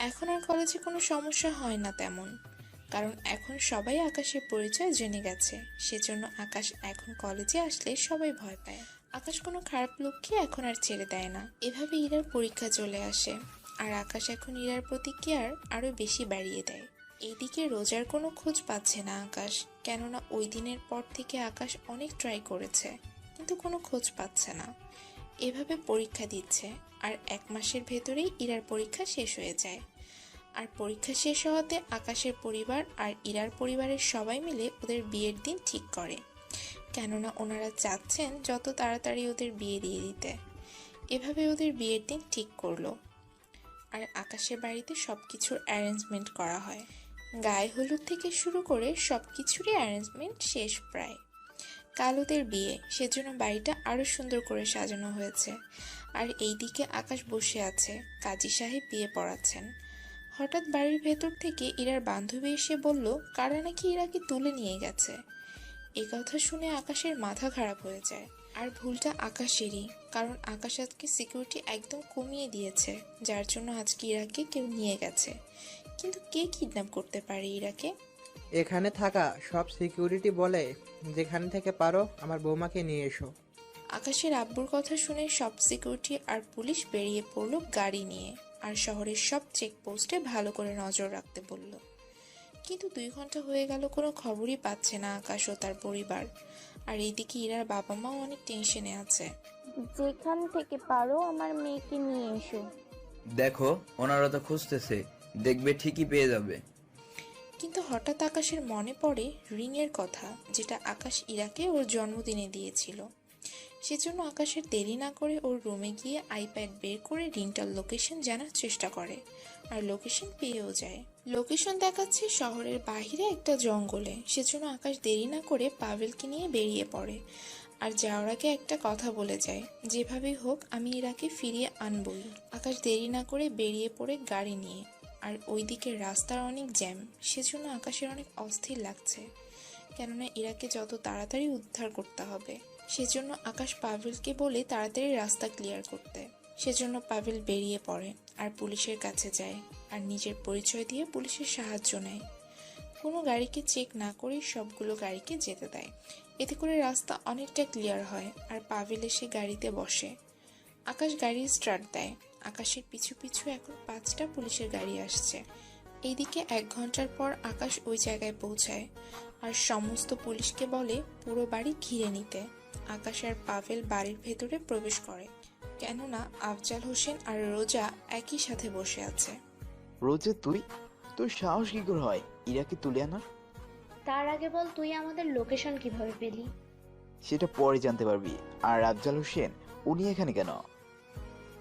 এখন আর কলেজে কোনো সমস্যা হয় না তেমন, কারণ এখন সবাই আকাশের পরিচয় জেনে গেছে। সেজন্য আকাশ এখন কলেজে আসলে সবাই ভয় পায়। আকাশ কোনো খারাপ লোককে এখন আর ছেড়ে দেয় না। এভাবে ইরার পরীক্ষা চলে আসে আর আকাশ এখন ইরার প্রতি কেয়ার আরও বেশি বাড়িয়ে দেয়। এইদিকে রোজার কোনো খোঁজ পাচ্ছে না আকাশ, কেননা ওই দিনের পর থেকে আকাশ অনেক ট্রাই করেছে কিন্তু কোনো খোঁজ পাচ্ছে না। এভাবে পরীক্ষা দিচ্ছে আর 1 মাসের ভেতরেই ইরার পরীক্ষা শেষ হয়ে যায়। আর পরীক্ষা শেষ হওয়াতে আকাশের পরিবার আর ইরার পরিবারের সবাই মিলে ওদের বিয়ের দিন ঠিক করে, কেননা ওনারা চাচ্ছেন যত তাড়াতাড়ি ওদের বিয়ে দিয়ে দিতে। এভাবে ওদের বিয়ের দিন ঠিক করলো। আর আকাশের বাড়িতে সব কিছুর অ্যারেঞ্জমেন্ট করা হয়। গায়ে হলুদ থেকে শুরু করে সব কিছুরই অ্যারেঞ্জমেন্ট শেষ প্রায়। কাল ওদের বিয়ে, সেজন্য বাড়িটা আরও সুন্দর করে সাজানো হয়েছে। আর এইদিকে আকাশ বসে আছে, কাজী সাহেব বিয়ে পড়াচ্ছেন। হঠাৎ বাড়ির ভেতর থেকে ইরার বান্ধবী এসে বলল কারা নাকি ইরাকে তুলে নিয়ে গেছে। এ কথা শুনে আকাশের মাথা খারাপ হয়ে যায়। আর ভুলটা আকাশেরই, কারণ আকাশ আজকে সিকিউরিটি একদম কমিয়ে দিয়েছে, যার জন্য আজকে ইরাকে কেউ নিয়ে গেছে। কিন্তু কে কিডন্যাপ করতে পারে ইরাকে? এখানে থাকা সব সিকিউরিটি বলে যেখান থেকে পারো আমার বৌমাকে নিয়ে এসো। আকাশের আব্বুর কথা শুনে সব সিকিউরিটি আর পুলিশ বেরিয়ে পড়লো গাড়ি নিয়ে, আর শহরের সব চেকপোস্টে ভালো করে নজর রাখতে বলল। কিন্তু 2 ঘন্টা হয়ে গেল, কোনো খবরই পাচ্ছে না আকাশ ও তার পরিবার। আর এইদিকে ইরার বাবা মাও অনেক টেনশনে আছে। যেখান থেকে পারো আমার মেয়েকে নিয়ে এসো। দেখো ওনারা তো খুঁজতেছে, দেখবে ঠিকই পেয়ে যাবে। কিন্তু হঠাৎ আকাশের মনে পড়ে রিংয়ের কথা, যেটা আকাশ ইরাকে ওর জন্মদিনে দিয়েছিল। সেজন্য আকাশের দেরি না করে ওর রুমে গিয়ে আইপ্যাড বের করে রিংটার লোকেশন জানার চেষ্টা করে, আর লোকেশন পেয়েও যায়। লোকেশন দেখাচ্ছে শহরের বাইরে একটা জঙ্গলে। সেজন্য আকাশ দেরি না করে পাভেলকে নিয়ে বেরিয়ে পড়ে, আর যাওয়ার আগে একটা কথা বলে যায়, যেভাবেই হোক আমি ইরাকে ফিরিয়ে আনবই। আকাশ দেরি না করে বেরিয়ে পড়ে গাড়ি নিয়ে। আর ওইদিকে রাস্তার অনেক জ্যাম, সেজন্য আকাশের অনেক অস্থির লাগছে, কেননা ইরাকে যত তাড়াতাড়ি উদ্ধার করতে হবে। সেজন্য আকাশ পাভেলকে বলে তাড়াতাড়ি রাস্তা ক্লিয়ার করতে। সেজন্য পাভেল বেরিয়ে পড়ে আর পুলিশের কাছে যায়, আর নিজের পরিচয় দিয়ে পুলিশের সাহায্য নেয়। কোনো গাড়িকে চেক না করেই সবগুলো গাড়িকে যেতে দেয়। এতে করে রাস্তা অনেকটা ক্লিয়ার হয়, আর পাভেল এসে গাড়িতে বসে। আকাশ গাড়ি স্টার্ট দেয়। আকাশের পিছু পিছু এখন 5টা পুলিশের গাড়ি আসছে। এইদিকে 1 ঘন্টার পর আকাশ ওই জায়গায় পৌঁছায়, আর সমস্ত পুলিশকে বলে পুরো বাড়ি ঘিরে নিতে। আকাশ আর পাভেল বাড়ির ভেতরে প্রবেশ করে, কেননা আফজাল হোসেন আর রোজা একই সাথে বসে আছে। রোজা তোর সাহস কি করে হয় ইরাকে তুলে আনার? তার আগে বল, তুই আমাদের লোকেশন কিভাবে পেলি? সেটা পরে জানতে পারবি। আর আফজাল হোসেন উনি এখানে কেন?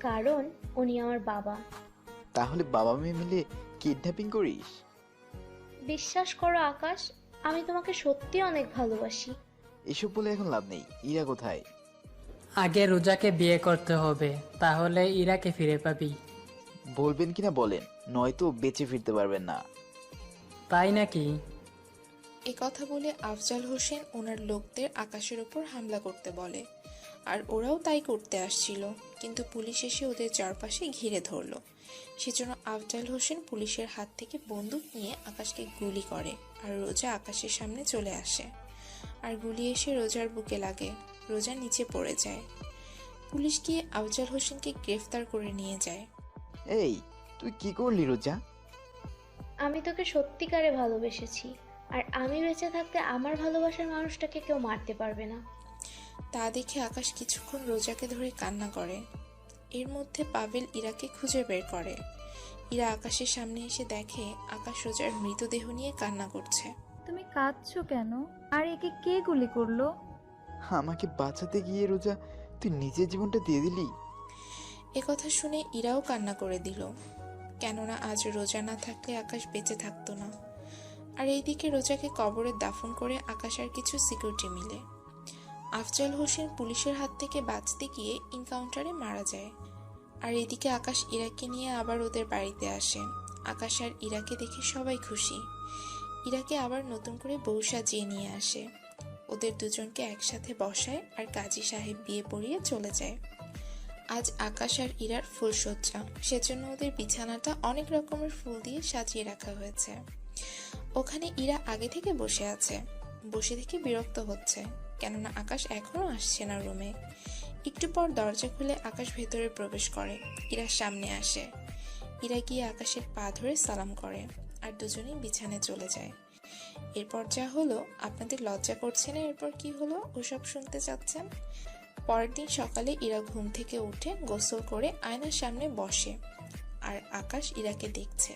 কারণ উনি আমার বাবা। তাহলে বাবা মেয়ে মিলে কিডন্যাপিং করিস? বিশ্বাস করো আকাশ, আমি তোমাকে সত্যি অনেক ভালোবাসি। এসব বলে এখন লাভ নেই। ইরা কোথায়? আগে রোজাকে বিয়ে করতে হবে, তাহলে ইরাকে ফিরে পাবি। বলবেন কিনা বলেন, নয়তো বেঁচে ফিরতে পারবেন না। তাই নাকি? এ কথা বলে আফজাল হোসেন ওনার লোকদের আকাশের ওপর হামলা করতে বলে, আর ওরাও তাই করতে আসছিল। কিন্তু পুলিশ এসে ওদের চারপাশে ঘিরে ধরল। সেজন্য আফজাল হোসেন পুলিশের হাত থেকে বন্দুক নিয়ে আকাশকে গুলি করে, আর রোজা আকাশের সামনে চলে আসে। আর গুলি এসে রোজার বুকে লাগে। রোজা নিচে পড়ে যায়। পুলিশ গিয়ে আফজাল হোসেনকে গ্রেফতার করে নিয়ে যায়। এই তুই কি করলি রোজা? আমি তোকে সত্যিকারে ভালোবেসেছি, আর আমি বেঁচে থাকতে আমার ভালোবাসার মানুষটাকে কেউ মারতে পারবে না। তা দেখে আকাশ কিছুক্ষণ রোজাকে ধরে কান্না করে। এর মধ্যে পাভেল ইরাকে খুঁজে বের করে। ইরা আকাশের সামনে এসে দেখে আকাশ রোজার মৃতদেহ নিয়ে কান্না করছে। তুমি কাঁদছো কেন? আর একে কে গুলি করলো? আমাকে বাঁচাতে গিয়ে রোজা তুই নিজের জীবনটা দিয়ে দিলি। এ কথা শুনে ইরাও কান্না করে দিল, কেননা আজ রোজা না থাকলে আকাশ বেঁচে থাকতো না। আর এইদিকে রোজাকে কবরে দাফন করে আকাশ আর কিছু সিকিউরিটি মিলে। আফজাল হোসেন পুলিশের হাত থেকে বাঁচতে গিয়ে এনকাউন্টারে মারা যায়। আর এদিকে আকাশ ইরাকে নিয়ে আবার ওদের বাড়িতে আসে। আকাশ আর ইরাকে দেখে সবাই খুশি। ইরাকে আবার নতুন করে বউ সাজিয়ে নিয়ে আসে। ওদের দুজনকে একসাথে বসায়, আর কাজী সাহেব বিয়ে পড়িয়ে চলে যায়। আজ আকাশ আর ইরার ফুলসজ্জা, সেজন্য ওদের বিছানাটা অনেক রকমের ফুল দিয়ে সাজিয়ে রাখা হয়েছে। ওখানে ইরা আগে থেকে বসে আছে। বসে থেকে বিরক্ত হচ্ছে, কেননা আকাশ এখনো আসছে না রুমে। একটু পর দরজা খুলে আকাশ ভেতরে প্রবেশ করে। ইরার সামনে আসে। ইরা গিয়ে আকাশের পা ধরে সালাম করে, আর দুজনেই বিছানায় চলে যায়। এরপর যা হলো আপনাদের লজ্জা করছে না? এরপর কি হলো ওসব শুনতে চাচ্ছেন? পরের দিন সকালে ইরা ঘুম থেকে উঠে গোসল করে আয়নার সামনে বসে, আর আকাশ ইরাকে দেখছে,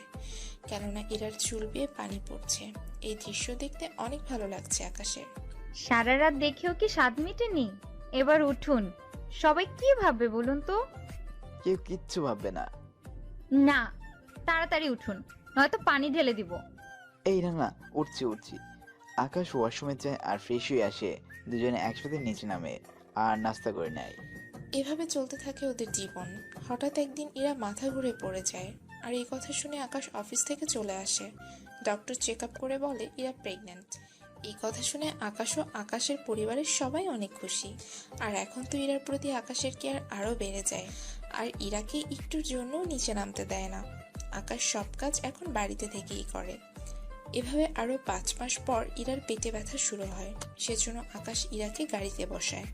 কেননা ইরার চুল বেয়ে পানি পড়ছে। এই দৃশ্য দেখতে অনেক ভালো লাগছে আকাশের। সারা রাত দেখেও কি স্বাদ মেটেনি? এবার উঠুন। সবাই কি ভাববে বলুন তো? কেউ কিচ্ছু ভাববে না। না, তাড়াতাড়ি উঠুন, নয়তো পানি ঢেলে দিব। এই না না, উঠছি। আকাশ ওয়াশরুমে যায় আর ফ্রেশ হয়ে আসে। দুজনে একসাথে নিচে নামে আর নাস্তা করে নেয়। এভাবে চলতে থাকে ওদের জীবন। হঠাৎ একদিন ইরা মাথা ঘুরে পড়ে যায়, আর এই কথা শুনে আকাশ অফিস থেকে চলে আসে। ডক্টর চেক আপ করে বলে ইরা প্রেগন্যান্ট। এই কথা শুনে আকাশ ও আকাশের পরিবারের সবাই অনেক খুশি। আর এখন তো ইরার প্রতি আকাশের কেয়ার আরও বেড়ে যায়, আর ইরাকে একটুর জন্য নিচে নামতে দেয় না। আকাশ সব কাজ এখন বাড়িতে থেকেই করে। এভাবে আরও 5 মাস পর ইরার পেটে ব্যথা শুরু হয়। সেজন্য আকাশ ইরাকে গাড়িতে বসায়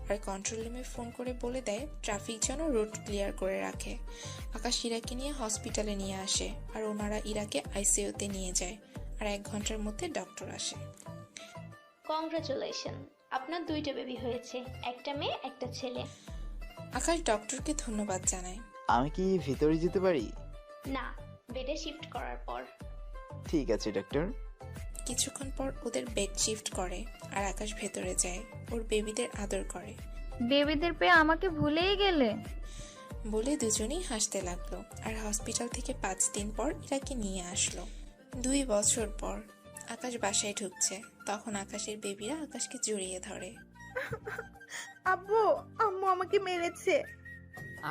আর কন্ট্রোল রুমে ফোন করে বলে দেয় ট্রাফিক যেন রোড ক্লিয়ার করে রাখে। আকাশ ইরাকে নিয়ে হসপিটালে নিয়ে আসে, আর ওনারা ইরাকে আইসিইউতে নিয়ে যায়, আর 1 ঘন্টার মধ্যে ডক্টর আসে। কংগ্রাচুলেশন, আপনার 2টা বেবি হয়েছে, একটা মেয়ে একটা ছেলে। আকাশ ডক্টরকে ধন্যবাদ জানায়। আমি কি ভিতরে যেতে পারি? না, বেডে শিফট করার পর। ঠিক আছে ডক্টর। কিছুক্ষণ পর ওদের বেড শিফট করে, আর আকাশ ভেতরে যায়, ওর বেবিদের আদর করে। বেবিদের পেয়ে আমাকে ভুলেই গেলে বলে দুজনেই হাসতে লাগলো। আর হসপিটাল থেকে 5 দিন পর ইরাকে নিয়ে আসলো। 2 বছর পর আকাশ বাসায় ঢুকছে, তখন আকাশের বেবিরা আকাশকে জড়িয়ে ধরে। আব্বু, আম্মু আমাকে মেরেছে।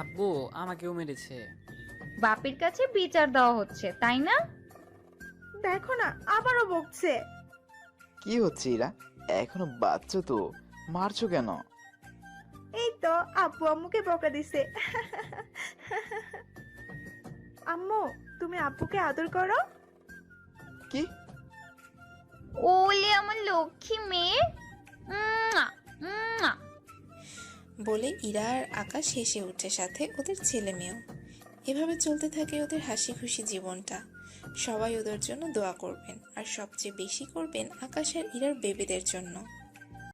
আব্বু আমাকেও মেরেছে। বাপির কাছে বিচার দেওয়া হচ্ছে, তাই না? দেখো না, আবারও বকছে। কি হচ্ছে ইরা? এখনো বাচ্চা তো, মারছো কেন? এই তো আব্বু আম্মুকে বকা দিছে। আম্মু, তুমি আব্বুকে আদর করো। কি? ওলে আমার লক্ষ্মী মেয়ে, বলে ইরা আর আকাশ হেসে উঠে, সাথে ওদের ছেলে মেয়েও। এভাবে চলতে থাকে ওদের হাসি খুশি জীবনটা। সবাই ওদের জন্য দোয়া করবেন, আর সবচেয়ে বেশি করবেন আকাশ আর ইরার বেবিদের জন্য।